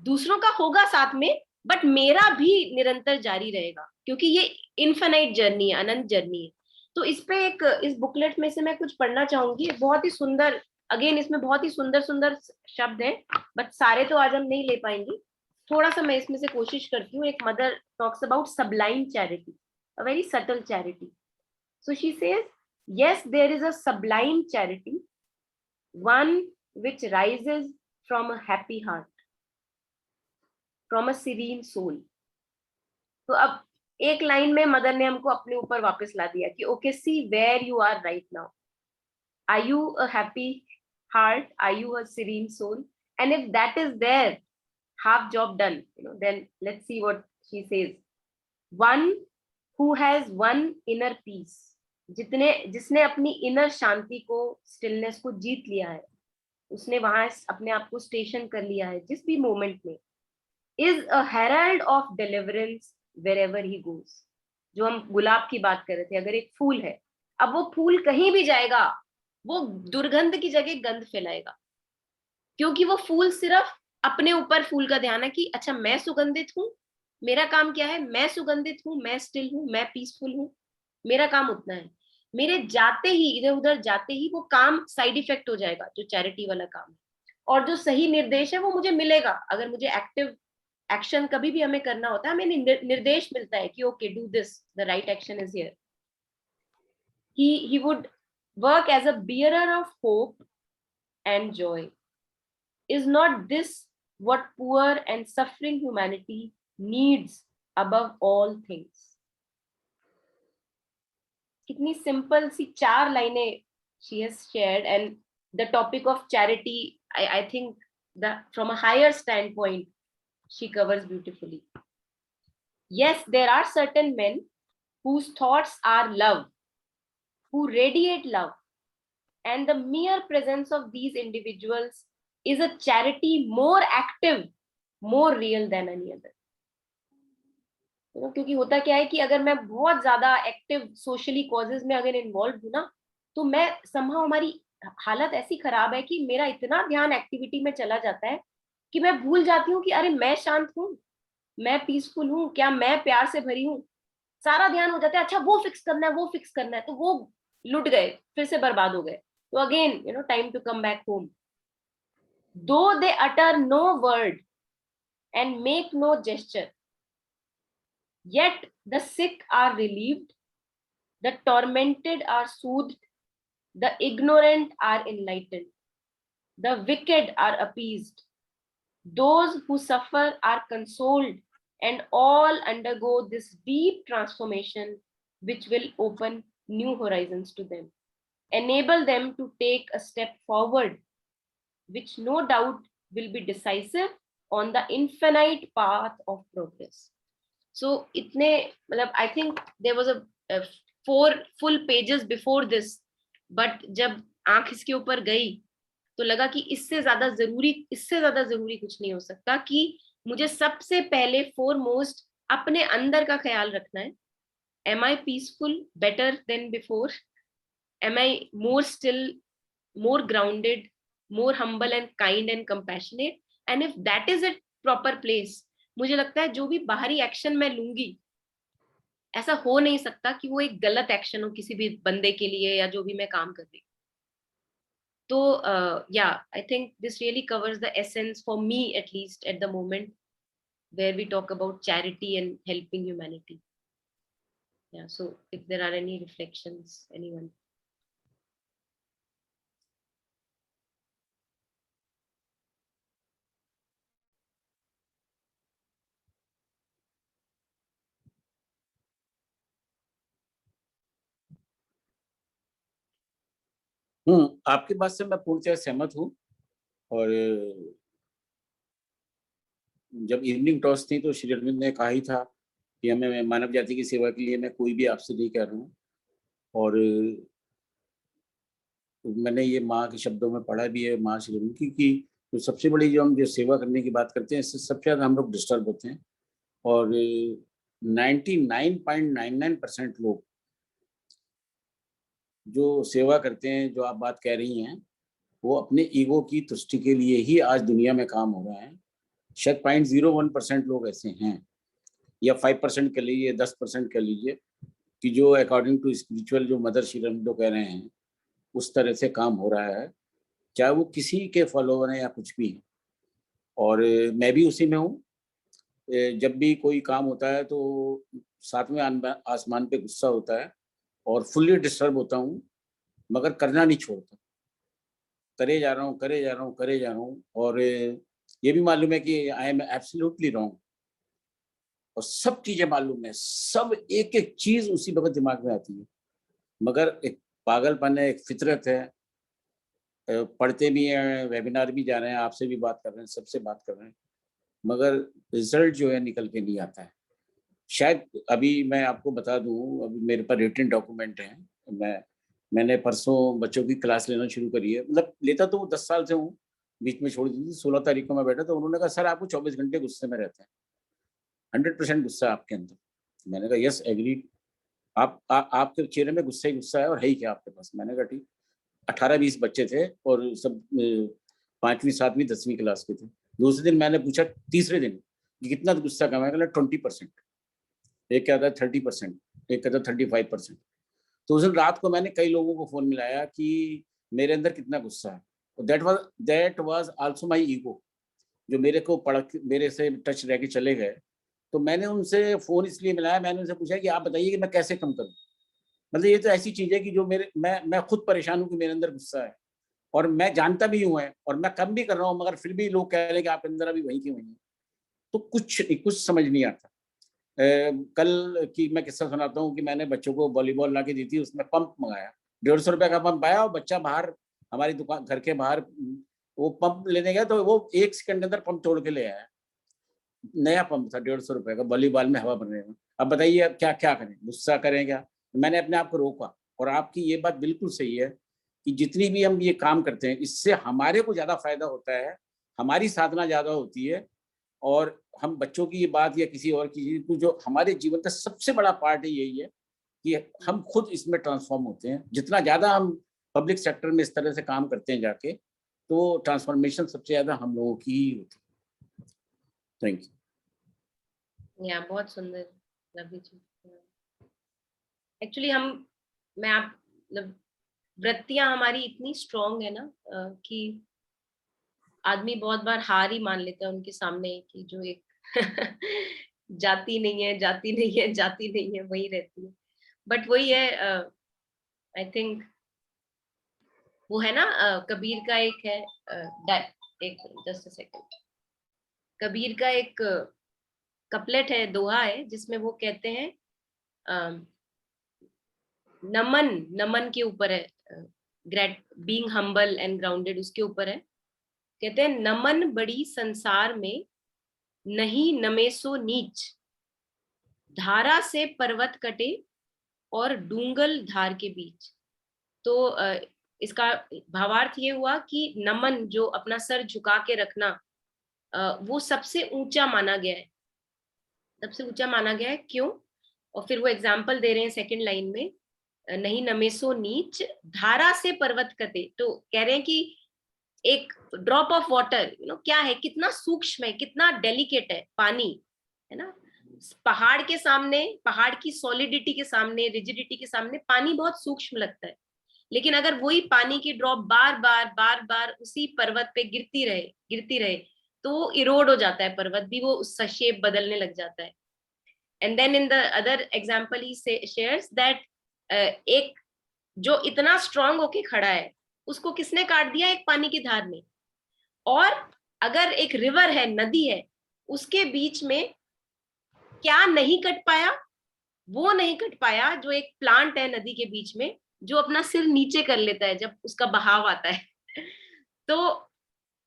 दूसरों का होगा साथ में, बट मेरा भी निरंतर जारी रहेगा, क्योंकि ये इनफाइनाइट जर्नी है, अनंत जर्नी है। तो इस पे इस बुकलेट में से मैं कुछ पढ़ना चाहूंगी, बहुत ही सुंदर, अगेन इसमें बहुत ही सुंदर सुंदर शब्द हैं, बट सारे तो आज हम नहीं ले पाएंगे, थोड़ा सा मैं इसमें से कोशिश करती हूँ। एक mother talks about sublime charity, a very subtle charity. So she says, yes, there is a sublime charity, one which rises from a happy heart, from a serene soul. तो अब एक लाइन में मदर ने हमको अपने ऊपर वापस ला दिया कि okay, see where you are right now, are you a happy heart, are you a serene soul? And if that is there, half job done, you know, then let's see what she says. One who has one inner peace, जिसने अपनी inner शांति को, stillness को जीत लिया है, उसने वहां अपने आप को स्टेशन कर लिया है जिस भी मोमेंट में, is a Herald of deliverance wherever he goes. जो हम गुलाब की बात कर रहे थे, अगर एक फूल है, अब वो फूल कहीं भी जाएगा वो दुर्गंध की जगह गंध फैलाएगा, क्योंकि वो फूल सिर्फ अपने ऊपर फूल का ध्यान है कि अच्छा मैं सुगंधित हूँ, मेरा काम क्या है, मैं सुगंधित हूँ, मैं स्टिल हूँ, मैं पीसफुल हूँ, मेरा काम उतना है। मेरे जाते ही, इधर उधर जाते ही वो काम साइड इफेक्ट हो जाएगा, जो चैरिटी वाला काम है। और जो सही निर्देश है वो मुझे मिलेगा। अगर मुझे एक्टिव एक्शन कभी भी हमें करना होता है, हमें निर्देश मिलता है कि okay do this, the right action is here. he would work as a bearer of hope and joy. Is not this what poor and suffering humanity needs above all things? कितनी सिंपल सी 4 लाइनें she has shared, and the topic of charity, I think that from a higher standpoint she covers beautifully. Yes, there are certain men whose thoughts are love, who radiate love, and the mere presence of these individuals is a charity more active, more real than any other. क्योंकि होता क्या है कि अगर मैं बहुत ज्यादा active socially causes में अगर इन्वॉल्व हूँ ना, तो मैं somehow, हमारी हालत ऐसी खराब है कि मेरा इतना ध्यान एक्टिविटी में चला जाता है कि मैं भूल जाती हूँ कि अरे मैं शांत हूँ, मैं पीसफुल हूँ, क्या मैं प्यार से भरी हूँ। सारा ध्यान हो जाता है अच्छा वो फिक्स करना है, वो फिक्स करना है, तो वो लुट गए, फिर से बर्बाद हो गए। तो again time to come back home. Though they utter no word and make no gesture, yet the sick are relieved, the tormented are soothed, the ignorant are enlightened, the wicked are appeased, those who suffer are consoled, and all undergo this deep transformation which will open new horizons to them, enable them to take a step forward, which no doubt will be decisive on the infinite path of progress. So itne, I think there was a 4 full pages before this, but जब आंख इसके ऊपर गई तो लगा कि इससे ज्यादा जरूरी कुछ नहीं हो सकता, कि मुझे सबसे पहले foremost अपने अंदर का ख्याल रखना है. Am I peaceful better than before? Am I more still, more grounded, more humble and kind and compassionate? And if that is a proper place, मुझे लगता है जो भी बाहरी एक्शन मैं लूंगी, ऐसा हो नहीं सकता कि वो एक गलत एक्शन हो किसी भी बंदे के लिए या जो भी मैं काम कर रही हूँ. तो yeah, I think this really covers the essence for me, at least at the moment, where we talk about charity and helping humanity. Yeah, so if there are any reflections, anyone? आपकी बात से मैं पूर्णतः सहमत हूँ. और जब evening toss थी तो श्री अरविंद ने कहा ही था कि हमें मानव जाति की सेवा के लिए मैं कोई भी आपसे नहीं कह रहा हूँ. और मैंने ये माँ के शब्दों में पढ़ा भी है, माँ श्री अरविंद की, कि तो सबसे बड़ी जो हम जो सेवा करने की बात करते हैं, इससे सबसे ज़्यादा हम लोग डिस्टर्ब होते हैं. और 99.99% लोग जो सेवा करते हैं, जो आप बात कह रही हैं, वो अपने ईगो की तुष्टि के लिए ही आज दुनिया में काम हो रहा है. शायद 0.01% लोग ऐसे हैं, या 5% कह लीजिए, 10% कह लीजिए, कि जो अकॉर्डिंग टू स्पिरिचुअल जो मदर श्री अरविंदो कह रहे हैं उस तरह से काम हो रहा है, चाहे वो किसी के फॉलोवर हैं या कुछ भी. और मैं भी उसी में हूँ. जब भी कोई काम होता है तो सातवें आसमान पे गुस्सा होता है और फुल्ली डिस्टर्ब होता हूँ, मगर करना नहीं छोड़ता. करे जा रहा हूँ, करे जा रहा हूँ, करे जा रहा हूँ. और ये भी मालूम है कि आई एम एब्सोल्युटली रॉन्ग, और सब चीजें मालूम है, सब एक एक चीज उसी वक्त दिमाग में आती है, मगर एक पागलपन है, एक फितरत है. पढ़ते भी हैं, वेबिनार भी जा रहे हैं, आपसे भी बात कर रहे हैं, सबसे बात कर रहे हैं, मगर रिजल्ट जो है निकल के नहीं आता है. शायद अभी मैं आपको बता दूं, अभी मेरे पास रिटन डॉक्यूमेंट हैं मैंने परसों बच्चों की क्लास लेना शुरू करी है, मतलब लेता तो 10 साल से हूँ, बीच में छोड़ दी थी। 16 तारीख को मैं बैठा तो उन्होंने कहा सर आपको 24 घंटे गुस्से में रहते हैं, 100% गुस्सा आपके अंदर। मैंने कहा यस एग्रीड, आपके चेहरे में गुस्सा ही गुस्सा है और है ही क्या आपके पास। मैंने कहा ठीक। 18-20 बच्चे थे और सब 5वीं 7वीं 10वीं क्लास के थे। दूसरे दिन मैंने पूछा, तीसरे दिन कि कितना गुस्सा कम है, 20%, एक कहता है 30%, एक कहता है 35%। तो उस दिन रात को मैंने कई लोगों को फोन मिलाया कि मेरे अंदर कितना गुस्सा है। That was also my ego, जो मेरे से टच रह के चले गए। तो मैंने उनसे फोन इसलिए मिलाया, मैंने उनसे पूछा कि आप बताइए कि मैं कैसे कम करूं। मतलब ये तो ऐसी चीज है कि जो मैं खुद परेशान हूं कि मेरे अंदर गुस्सा है और मैं जानता भी हूं है और मैं कम भी कर रहा हूं, मगर फिर भी लोग कह रहे हैं कि आप अंदर अभी वही की वही है। तो कुछ समझ नहीं आता। कल की मैं किस्सा सुनाता हूँ कि मैंने बच्चों को वॉलीबॉल ला के दी थी, उसमें पंप मंगाया, 150 रुपए का पंप आया और बच्चा बाहर हमारी दुकान घर के बाहर वो पंप लेने गया तो वो 1 सेकंड के अंदर पंप तोड़ के ले आया। नया पंप था 150 रुपए का, वॉलीबॉल में हवा भरने में। अब बताइए अब क्या करें, गुस्सा करें क्या? मैंने अपने आप को रोका। और आपकी ये बात बिल्कुल सही है कि जितनी भी हम ये काम करते हैं इससे हमारे को ज्यादा फायदा होता है, हमारी साधना ज्यादा होती है। और हम बच्चों की ये बात या किसी और की चीज, जो हमारे जीवन का सबसे बड़ा पार्ट है यही है कि हम खुद इसमें ट्रांसफॉर्म होते हैं। जितना ज्यादा हम पब्लिक सेक्टर में इस तरह से काम करते हैं जाके, तो ट्रांसफॉर्मेशन सबसे ज्यादा हम लोगों की ही होती है। Thank you. या बहुत सुंदर लवली चीज। एक्चुअली मैं आप मतलब वृत्तियां हमारी इतनी स्ट्रांग है ना कि आदमी बहुत बार हार ही मान लेता है उनके सामने कि जो एक जाती नहीं है जाती नहीं है जाती नहीं है वही रहती है। बट वही है, आई थिंक वो है ना, कबीर का एक है, एक जस्ट अ सेकंड, कबीर का एक कपलेट है, दोहा है, जिसमें वो कहते हैं नमन के ऊपर है, बीइंग हम्बल एंड ग्राउंडेड उसके ऊपर है। कहते हैं नमन बड़ी संसार में नहीं नमे सो नीच, धारा से पर्वत कटे और डूंगल धार के बीच। तो इसका भावार्थ ये हुआ कि नमन, जो अपना सर झुका के रखना, वो सबसे ऊंचा माना गया है, सबसे ऊंचा माना गया है। क्यों? और फिर वो एग्जाम्पल दे रहे हैं सेकंड लाइन में, नहीं नमेसो नीच धारा से पर्वत कटे। तो कह रहे हैं कि एक ड्रॉप ऑफ वाटर क्या है, कितना सूक्ष्म है, कितना डेलिकेट है पानी, है ना। पहाड़ के सामने, पहाड़ की सॉलिडिटी के सामने, रिजिडिटी के सामने पानी बहुत सूक्ष्म लगता है। लेकिन अगर वही पानी की ड्रॉप बार बार उसी पर्वत पे गिरती रहे तो इरोड हो जाता है पर्वत भी, वो उसका शेप बदलने लग जाता है। And then in the other example he shares that एक जो इतना स्ट्रांग होके खड़ा है उसको किसने काट दिया? एक पानी की धार ने। और अगर एक रिवर है, नदी है, उसके बीच में क्या नहीं कट पाया? वो नहीं कट पाया जो एक प्लांट है नदी के बीच में, जो अपना सिर नीचे कर लेता है जब उसका बहाव आता है। तो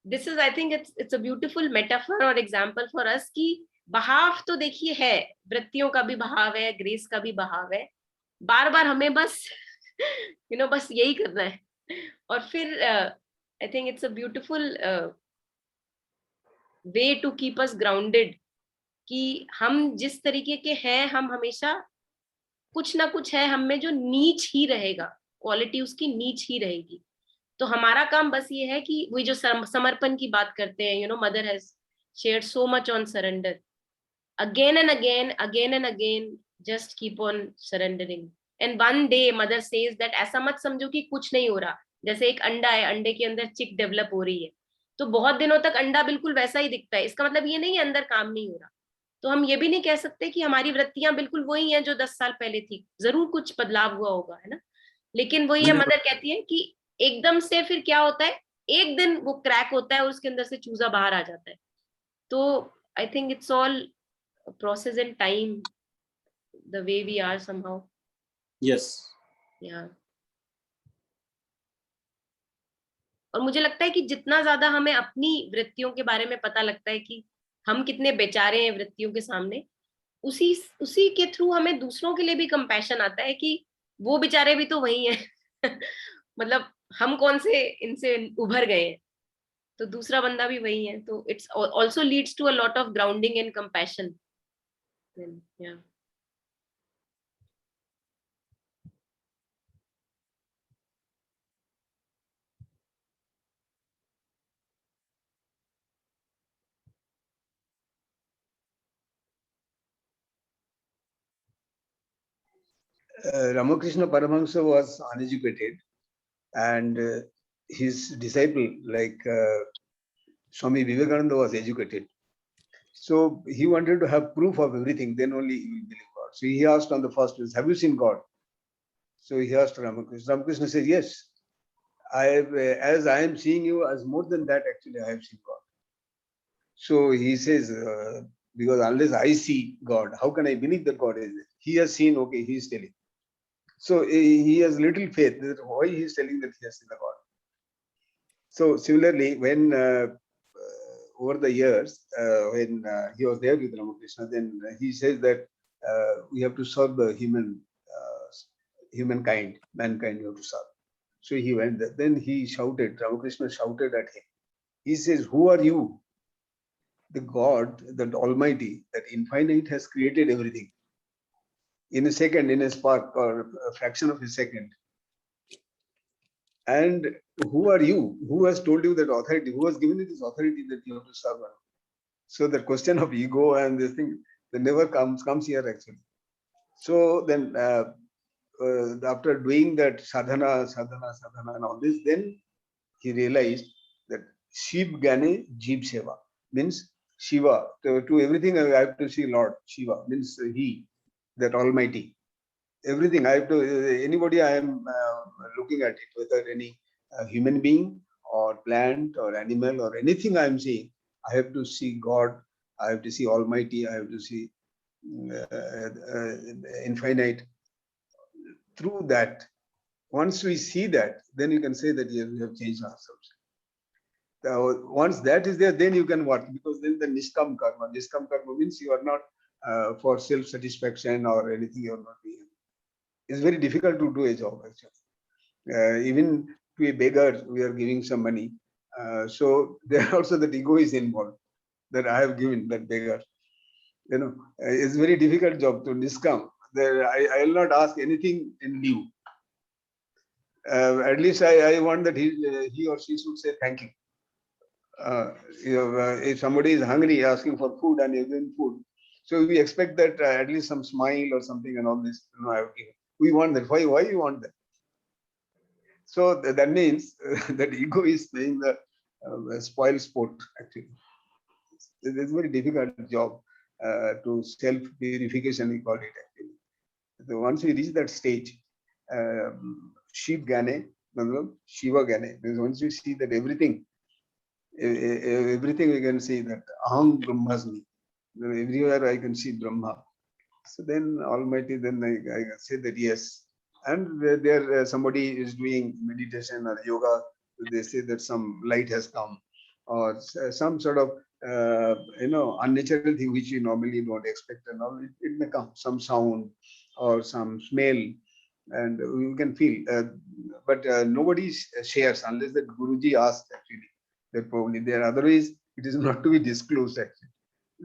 this is, I think it's a beautiful metaphor और एग्जाम्पल फॉर अस कि बहाव तो देखिए है, वृत्तियों का भी बहाव है, ग्रेस का भी बहाव है। बार बार हमें बस बस यही करना है। और फिर I think it's a beautiful way to keep us grounded कि हम जिस तरीके के हैं, हम हमेशा कुछ ना कुछ है हम में जो नीच ही रहेगा, क्वालिटी उसकी नीच ही रहेगी। तो हमारा काम बस ये है कि वही जो समर्पण की बात करते हैं, mother has shared so much on surrender, again and again just keep on surrendering and one day mother says that ऐसा मत समझो कि कुछ नहीं हो रहा। जैसे एक अंडा है, अंडे के अंदर चिक डेवलप हो रही है, तो बहुत दिनों तक अंडा बिल्कुल वैसा ही दिखता है, इसका मतलब ये नहीं है अंदर काम नहीं हो रहा। तो हम ये भी नहीं कह सकते कि हमारी वृत्तियां बिल्कुल वही हैं जो 10 साल पहले थी, जरूर कुछ बदलाव हुआ होगा, है ना। लेकिन वही है, मदर कहती है कि एकदम से फिर क्या होता है, एक दिन वो क्रैक होता है और उसके अंदर से चूजा बाहर आ जाता है। तो आई think it's all process and time, the way we are somehow. Yes. Yeah. और मुझे लगता है कि जितना ज्यादा हमें अपनी वृत्तियों के बारे में पता लगता है कि हम कितने बेचारे हैं वृत्तियों के सामने, उसी के थ्रू हमें दूसरों के लिए भी कंपैशन आता है कि वो बेचारे भी तो वही हैं मतलब हम कौन से इनसे उभर गए हैं, तो दूसरा बंदा भी वही है, तो it's also leads to a lot of grounding and compassion. या Ramakrishna Paramahamsa was uneducated, and his disciple, like Swami Vivekananda, was educated. So he wanted to have proof of everything, then only he will believe God. So he asked on the first place, have you seen God? So he asked Ramakrishna. Ramakrishna said, yes, as I am seeing you, as more than that, actually, I have seen God. So he says, because unless I see God, how can I believe that God is there? He has seen, okay, he is telling. So he has little faith. Why he is telling that he has seen the God? So similarly, when over the years, when he was there with Ramakrishna, then he says that we have to serve the humankind, mankind we have to serve. So he went there. Then he shouted, Ramakrishna shouted at him. He says, who are you? The God, that Almighty, that infinite has created everything. In a second, in a spark or a fraction of a second. And who are you? Who has told you that authority? Who has given you this authority that you have to serve? So the question of ego and this thing, that never comes here actually. So then after doing that sadhana and all this, then he realized that Shiv Gane Jeev Seva means Shiva. To everything I have to see Lord. Shiva means he, that Almighty. Everything I have to, anybody I am looking at it, whether any human being or plant or animal or anything I am seeing, I have to see God, I have to see Almighty, I have to see infinite. Through that, once we see that, then you can say that we have changed ourselves. Once that is there, then you can work, because then the Niskam Karma means you are not for self-satisfaction or anything, you are not doing. It's very difficult to do a job actually. Even to a beggar, we are giving some money. So there also the ego is involved, that I have given that beggar. You know, it's very difficult job to Niskam. I will not ask anything in lieu. At least I want that he or she should say thank you. If somebody is hungry, asking for food and you give food, so we expect that at least some smile or something and all this. You know, I have given. We want that. Why you want that? So that means that ego is playing the spoil sport actually. It's a very difficult job to self-purification, we call it actually. So once we reach that stage, Shiv Gane, Shiva Gane, because once we see that everything we can see that Aham Brahmasmi, everywhere I can see Brahma. So then Almighty, then I say that yes. And there somebody is doing meditation or yoga, they say that some light has come, or some sort of unnatural thing which you normally don't expect, and all it may come, some sound or some smell, and you can feel. But nobody shares unless that Guruji asks actually. That probably there. Otherwise, it is not to be disclosed actually.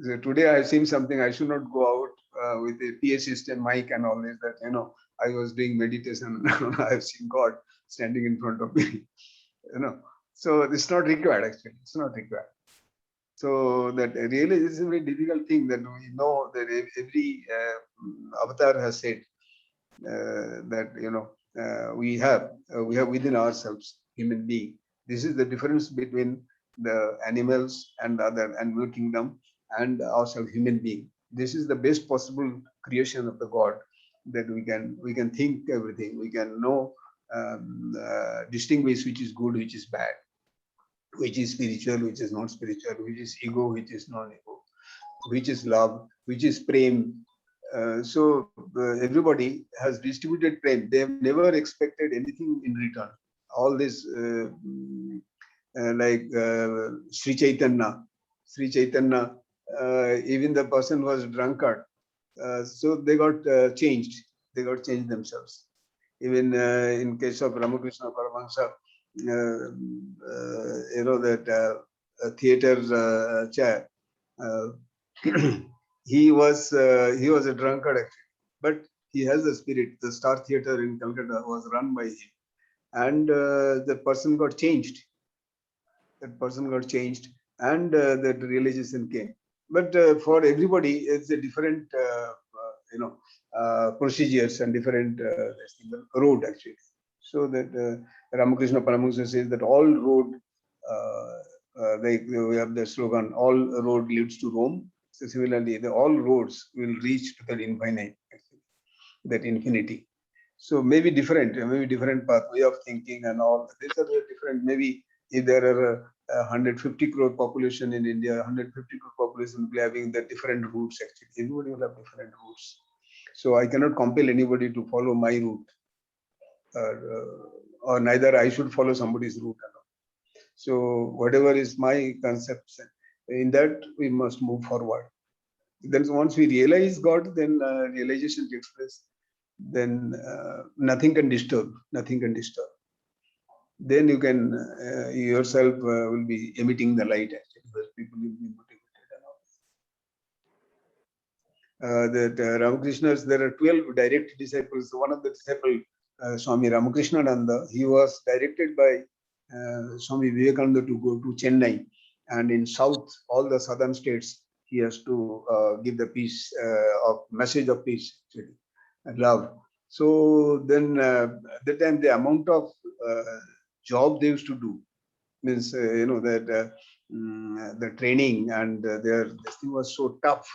So today I have seen something. I should not go out with a PA system, mic, and all this. That I was doing meditation. I have seen God standing in front of me. So it's not required actually. It's not required. So that really is a very difficult thing that we know that every avatar has said that we have within ourselves human being. This is the difference between the animals and the other animal kingdom and ourselves human being. This is the best possible creation of the God, that we can think everything, we can know, distinguish which is good, which is bad, which is spiritual, which is not spiritual, which is ego, which is non-ego, which is love, which is prem. So everybody has distributed prem. They have never expected anything in return. All this like Sri Chaitanya, even the person was drunkard. So they got changed. They got changed themselves. Even in case of Ramakrishna Paramahansa, that theater chair, he was a drunkard actually, but he has a spirit. The Star Theatre in Calcutta was run by him, and the person got changed. That person got changed, and that realization came. But for everybody, it's a different, procedures and different road actually. So that Ramakrishna Paramahansa says that all road, we have the slogan, all road leads to Rome. So similarly, all roads will reach to that infinite, actually, that infinity. So maybe different path, way of thinking and all. These are the different. Maybe if there are 150 crore population in India, 150 crore population will be having the different routes actually. Everybody will have different routes. So I cannot compel anybody to follow my route, or neither I should follow somebody's route. So whatever is my conception, in that we must move forward. Then once we realize God, then realization takes place. Then nothing can disturb. Then you can yourself will be emitting the light actually, because people will be motivated and all. That Ramakrishna's, there are 12 direct disciples. One of the disciples, Swami Ramakrishnananda, he was directed by Swami Vivekananda to go to Chennai, and in south, all the southern states, he has to give the peace of message of peace actually, and love. So then at that time, the amount of job they used to do means that the training and this thing was so tough,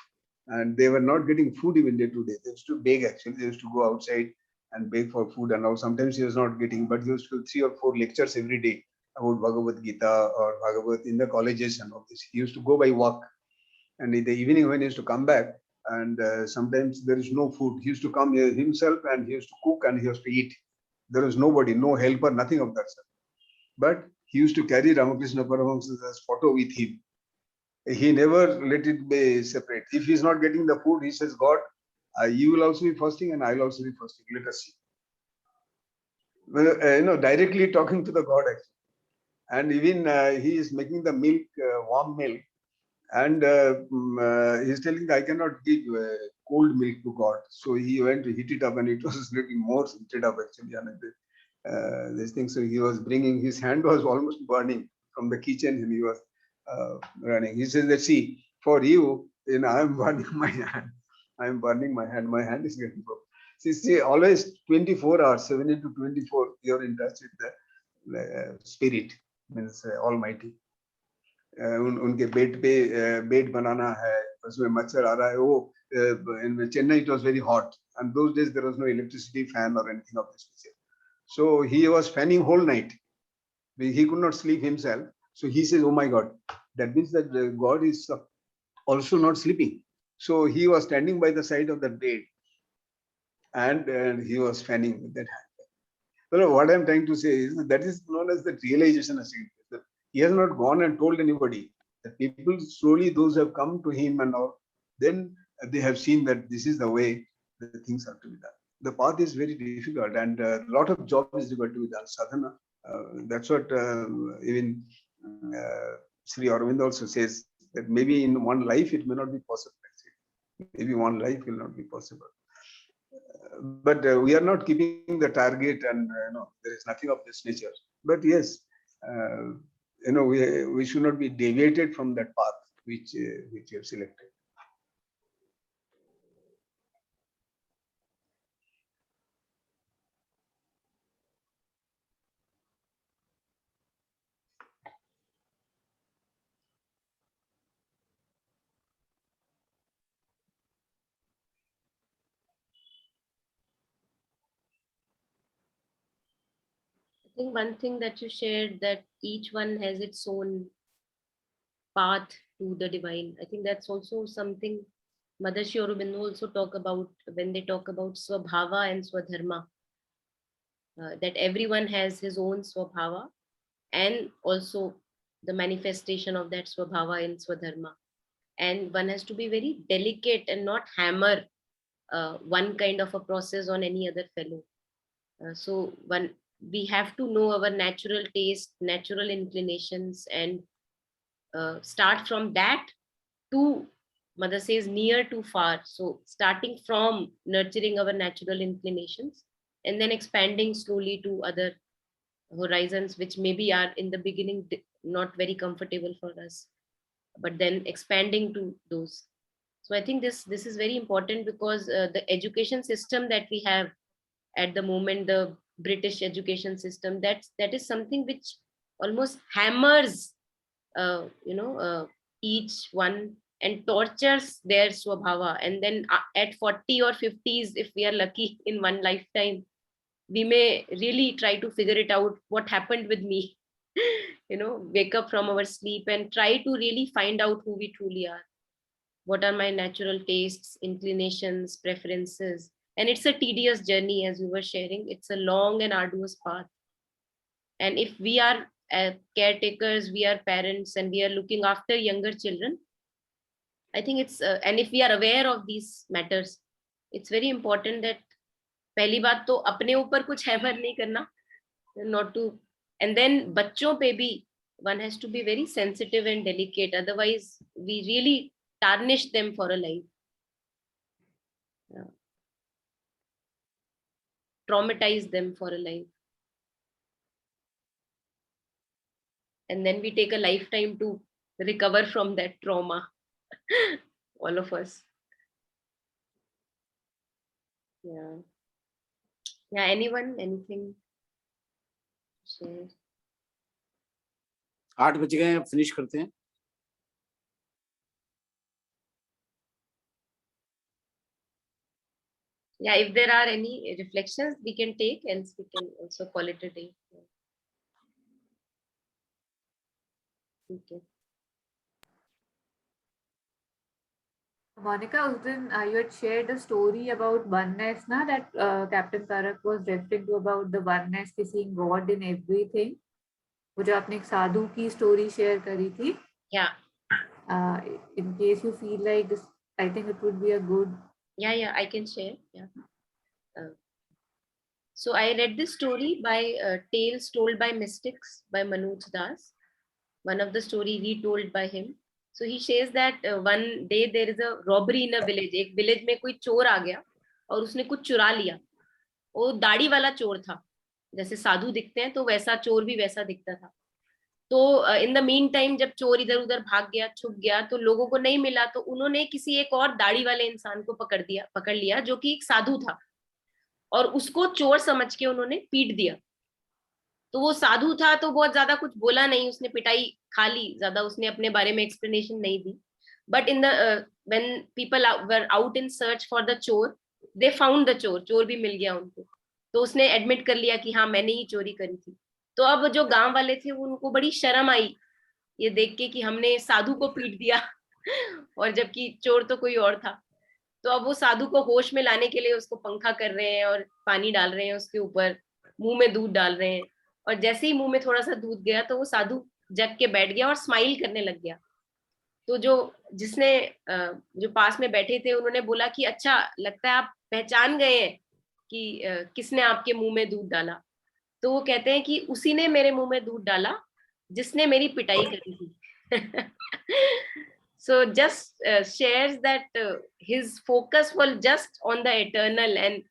and they were not getting food even day to day. They used to beg actually. They used to go outside and beg for food, and all. Sometimes he was not getting, but he used to 3 or 4 lectures every day about Bhagavad Gita or Bhagavad in the colleges and all this. He used to go by walk, and in the evening when he used to come back, and sometimes there is no food. He used to come here himself, and he used to cook, and he used to eat. There was nobody, no helper, nothing of that sort. But he used to carry Ramakrishna Paramahansa's photo with him. He never let it be separate. If he's not getting the food, he says, God, you will also be fasting and I'll also be fasting. Let us see. Well, directly talking to the God actually. And even he is making the milk, warm milk. And he's telling, I cannot give cold milk to God. So he went to heat it up, and it was little more heated up actually. And this thing. So he was bringing, his hand was almost burning from the kitchen, and he was running. He says that, see, for you, I am burning my hand. I am burning my hand. My hand is getting broken. See, always 24 hours, 7 into 24, you're in touch with the spirit, means Almighty. उनके bed पे bed बनाना है, उसमें मच्छर आ रहा है. वो in Chennai it was very hot, and those days there was no electricity, fan or anything of this nature. So he was fanning whole night. He could not sleep himself. So he says, oh my God, that means that God is also not sleeping. So he was standing by the side of the bed, and he was fanning with that hand. So what I'm trying to say is that is known as the realization. He has not gone and told anybody. The people slowly, those who have come to him and all, then they have seen that this is the way the things have to be done. The path is very difficult, and a lot of job is required to be done. Sadhana. That's what even Sri Aurobindo also says, that maybe in one life it may not be possible. Maybe one life will not be possible. But we are not keeping the target, and there is nothing of this nature. But yes, we should not be deviated from that path which we have selected. I think one thing that you shared, that each one has its own path to the divine. I think that's also something Mother Shri Aurobindo also talk about when they talk about Swabhava and Swadharma. That everyone has his own Swabhava, and also the manifestation of that Swabhava in Swadharma. And one has to be very delicate and not hammer one kind of a process on any other fellow. So we have to know our natural taste, natural inclinations, and start from that to, mother says, near to far. So starting from nurturing our natural inclinations and then expanding slowly to other horizons, which maybe are in the beginning not very comfortable for us, but then expanding to those. So I think this is very important, because the education system that we have at the moment, the British education system, that is something which almost hammers each one and tortures their swabhava. And then at 40 or 50s, if we are lucky in one lifetime, we may really try to figure it out, what happened with me. Wake up from our sleep and try to really find out who we truly are. What are my natural tastes, inclinations, preferences? And it's a tedious journey, as you were sharing. It's a long and arduous path. And if we are caretakers, we are parents, and we are looking after younger children, I think it's, and if we are aware of these matters, it's very important that पहली बात तो अपने ऊपर कुछ hammer नहीं करना, not to, and then बच्चों पे भी one has to be very sensitive and delicate, otherwise we really tarnish them for a life. Traumatize them for a life. And then we take a lifetime to recover from that trauma. All of us. Yeah. Yeah, anyone, anything? Share. 8 बज गए, अब finish करते हैं. Yeah, if there are any reflections we can take, else we can also call it a day. Okay. Monica, उस दिन you had shared a story about oneness, na, that Captain Tarak was referring to, about the oneness, seeing God in everything. वो जो आपने एक साधु की story share करी थी. Yeah. In case you feel like this, I think it would be a good. Yeah, I can share. Yeah. So I read this story by Tales Told by Mystics by Manoj Das. One of the story retold by him. So he says that one day there is a robbery in a village. एक village में कोई चोर आ गया और उसने कुछ चुरा लिया. वो दाढ़ी वाला चोर था. जैसे साधु दिखते हैं तो वैसा चोर भी वैसा दिखता था. तो इन द मीन टाइम जब चोर इधर उधर भाग गया, छुप गया, तो लोगों को नहीं मिला, तो उन्होंने किसी एक और दाढ़ी वाले इंसान को पकड़ लिया जो कि एक साधु था, और उसको चोर समझ के उन्होंने पीट दिया. तो वो साधु था तो बहुत ज्यादा कुछ बोला नहीं, उसने पिटाई खा ली, ज्यादा उसने अपने बारे में एक्सप्लेनेशन नहीं दी. But in the when people were out in search for the चोर, दे फाउंड द चोर. चोर भी मिल गया उनको, तो उसने एडमिट कर लिया कि हाँ मैंने ही चोरी करी थी. तो अब जो गांव वाले थे उनको बड़ी शर्म आई ये देख के कि हमने साधु को पीट दिया और जबकि चोर तो कोई और था. तो अब वो साधु को होश में लाने के लिए उसको पंखा कर रहे हैं और पानी डाल रहे हैं उसके ऊपर, मुंह में दूध डाल रहे हैं, और जैसे ही मुंह में थोड़ा सा दूध गया तो वो साधु जग के बैठ गया और स्माइल करने लग गया. तो जो पास में बैठे थे उन्होंने बोला कि अच्छा लगता है आप पहचान गए हैं कि किसने आपके मुंह में दूध डाला. तो वो कहते हैं कि उसी ने मेरे मुंह में दूध डाला जिसने मेरी पिटाई करी थी. So just shares that his focus was just on the eternal, and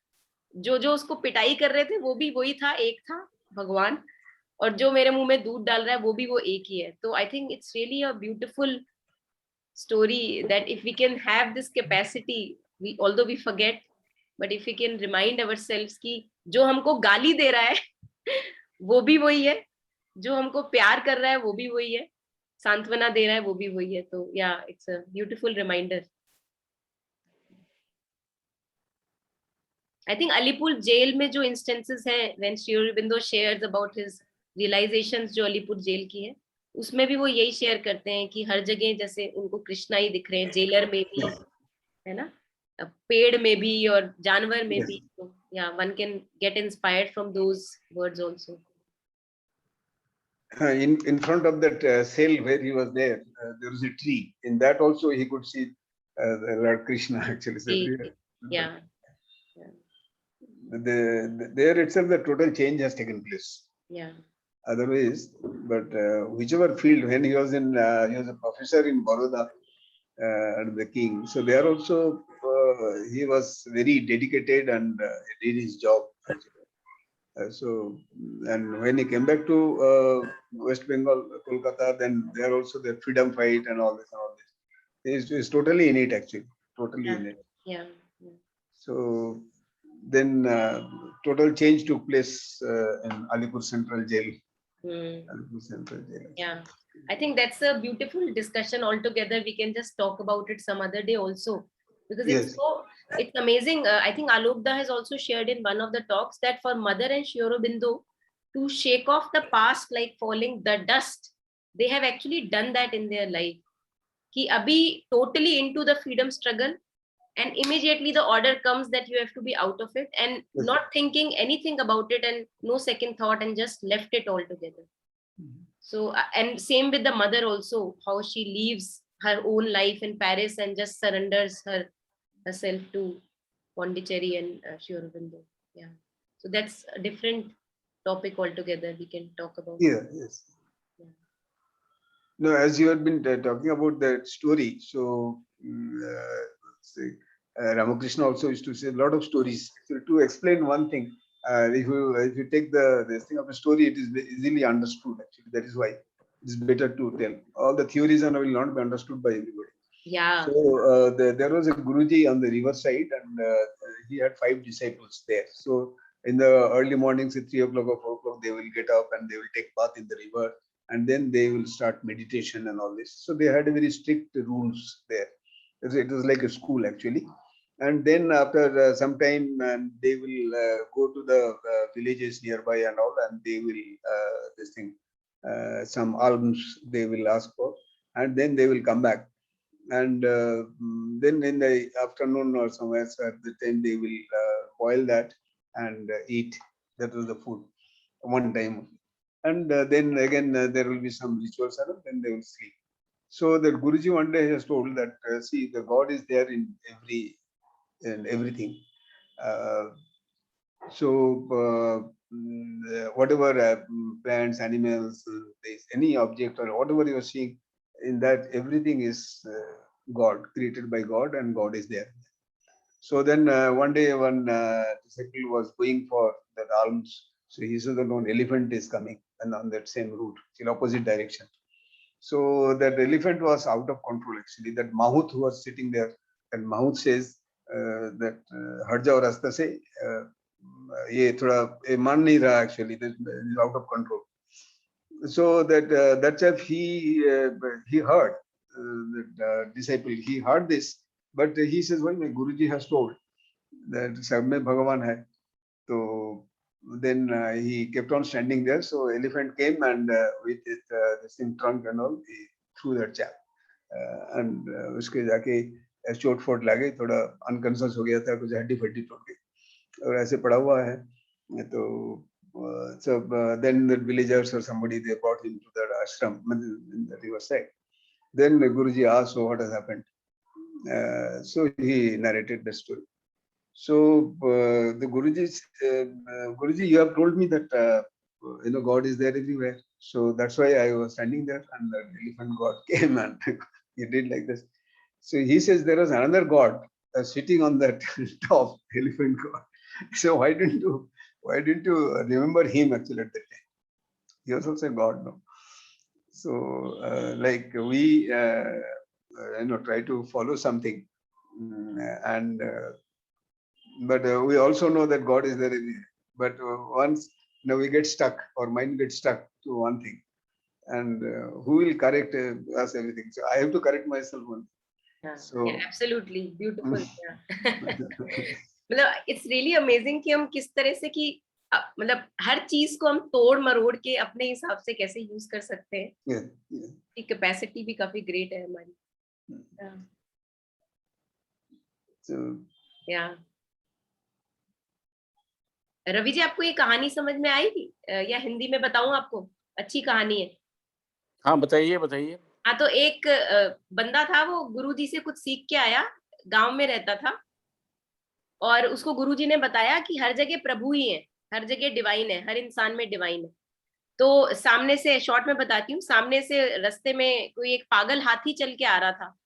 जो उसको पिटाई कर रहे थे वो भी वही था, एक था भगवान, और जो मेरे मुंह में दूध डाल रहा है वो भी वो एक ही है. तो I think it's really a beautiful story that if we can have this capacity, although we forget, but if we can remind ourselves कि जो हमको गाली दे रहा है वो भी वही है, जो हमको प्यार कर रहा है वो भी वही है, सांत्वना दे रहा है वो भी वही है. तो yeah, it's a beautiful reminder. I think Alipur jail में जो instances हैं, when Sri Aurobindo shares about his realizations जो अलीपुर जेल की है, उसमें भी वो यही शेयर करते हैं कि हर जगह जैसे उनको कृष्णा ही दिख रहे हैं, जेलर में भी है ना, पेड़ में भी और जानवर में भी. तो yeah, one can get inspired from those words also. In front of that cell where he was there was a tree. In that also he could see Lord Krishna actually. Yeah. there itself the total change has taken place. Yeah. Otherwise, but whichever field, when he was he was a professor in Baroda and the king. So there also he was very dedicated and did his job. So, and when he came back to West Bengal, Kolkata, then there also the freedom fight and all this and all this. He's totally in it actually, totally in it. Yeah. So then total change took place in Alipur Central Jail. Alipur Central Jail. Yeah, I think that's a beautiful discussion altogether. We can just talk about it some other day also, because it's it's amazing. I think Alokda has also shared in one of the talks that for Mother and Sri Aurobindo to shake off the past like falling the dust, they have actually done that in their life. Ki abhi totally into the freedom struggle, and immediately the order comes that you have to be out of it, and not thinking anything about it and no second thought, and just left it altogether. So, and same with the mother also, how she leaves her own life in Paris and just surrenders herself to Pondicherry and Sri Aurobindo. Yeah. So that's a different topic altogether. We can talk about. Yeah. Yes. Yeah. No, as you had been talking about that story, so Ramakrishna also used to say a lot of stories. So to explain one thing, if you take this thing of a story, it is easily understood. Actually, that is why it is better to tell. All the theories will not be understood by everybody. Yeah. So there was a Guruji on the riverside, and he had 5 disciples there. So in the early mornings at 3 o'clock or 4 o'clock, they will get up and they will take bath in the river, and then they will start meditation and all this. So they had very strict rules there. It was like a school actually. And then after some time, they will go to the villages nearby and all, and they will some alms they will ask for, and then they will come back. And then in the afternoon or somewhere, so at the time they will boil that and eat. That was the food one time. And then again there will be some rituals, and then they will sleep. So the Guruji one day has told that see, the God is there in everything. Whatever plants, animals, any object or whatever you are seeing, in that everything is God, created by God, and God is there. So then one day one disciple was going for that alms. So he saw that one elephant is coming, and on that same route, in opposite direction. So that elephant was out of control actually. That Mahut who was sitting there, and Mahut says that हट जाओ रास्ते से, ये थोड़ा मान नहीं रहा actually, that is out of control. So that chap he heard that disciple, he heard this, but he says, well, my Guruji has told that सब में भगवान है. So then he kept on standing there. So elephant came and with this thing trunk and all, he threw that chap, and उसके जाके चोट फोट लगे, थोड़ा unconscious हो गया था, कुछ हड्डी फड्डी टूट गई और ऐसे पड़ा हुआ है. तो then the villagers or somebody, they brought him to the ashram in the riverside. Then Guruji asked, so what has happened? So he narrated the story. So the Guruji, you have told me that God is there everywhere. So that's why I was standing there, and the elephant god came and he did like this. So he says there was another god sitting on that top, elephant god. So why didn't you remember him actually at that time? He was also a god, no? So like we try to follow something, and but we also know that God is there. But once we get stuck, our mind gets stuck to one thing, and who will correct us everything? So I have to correct myself once. So yeah, absolutely beautiful. मतलब it's really amazing कि हम किस तरह से कि मतलब हर चीज को हम तोड़ मरोड़ के अपने हिसाब से कैसे यूज कर सकते हैं. की कैपेसिटी भी काफी ग्रेट है हमारी. रवि जी, आपको ये कहानी समझ में आई थी या हिंदी में बताऊं आपको? अच्छी कहानी है. हाँ, बताइए. हाँ, तो एक बंदा था, वो गुरुजी से कुछ सीख के आया, गांव में रहता था, और उसको गुरुजी ने बताया कि हर जगह प्रभु ही है, हर जगह डिवाइन है, हर इंसान में डिवाइन है। तो सामने से, शॉर्ट में बताती हूँ, सामने से रास्ते में कोई एक पागल हाथी चल के आ रहा था।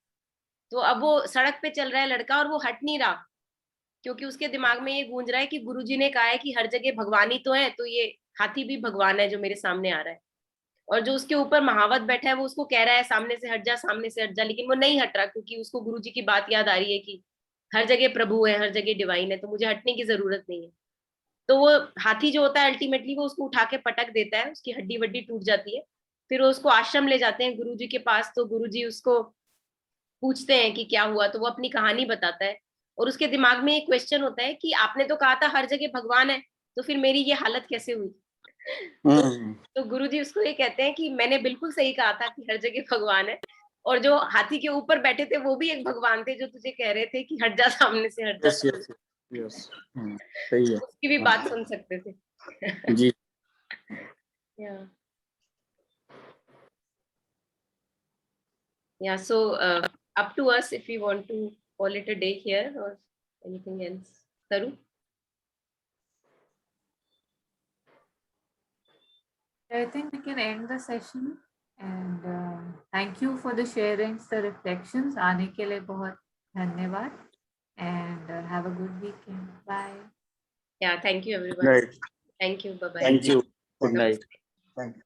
तो अब वो सड़क पे चल रहा है लड़का और वो हट नहीं रहा, क्योंकि उसके दिमाग में ये गूंज रहा है कि गुरुजी ने कहा है कि हर जगह भगवान ही तो है, तो ये हाथी भी भगवान है जो मेरे सामने आ रहा है। और जो उसके ऊपर महावत बैठा है वो उसको कह रहा है सामने से हट जा, सामने से हट जा, लेकिन वो नहीं हट रहा, क्योंकि उसको गुरुजी की बात याद आ रही है कि हर जगह प्रभु है, हर जगह डिवाइन है, तो मुझे हटने की जरूरत नहीं है। तो वो हाथी जो होता है अल्टीमेटली वो उसको उठा के पटक देता है, उसकी हड्डी वड्डी टूट जाती है। फिर वो उसको आश्रम ले जाते हैं गुरुजी के पास। तो गुरुजी उसको पूछते हैं कि क्या हुआ, तो वो अपनी कहानी बताता है। और उसके दिमाग में एक क्वेश्चन होता है कि आपने तो कहा था हर जगह भगवान है, तो फिर मेरी ये हालत कैसे हुई? तो गुरुजी उसको ये कहते हैं कि मैंने बिल्कुल सही कहा था कि हर जगह भगवान है, और जो हाथी के ऊपर बैठे थे वो भी एक भगवान थे जो तुझे कह रहे थे कि हट जा सामने से, हट जा। सही है, उसकी भी बात सुन सकते थे। जी। Yeah, so up to us if we want to call it a day here or anything else. Taru? I think we can end the session, and thank you for the sharings, the reflections. आने के लिए बहुत धन्यवाद, and have a good weekend. Bye. Yeah, thank you everyone. Right. Thank you. Bye bye. Thank you. Good night. Thank you.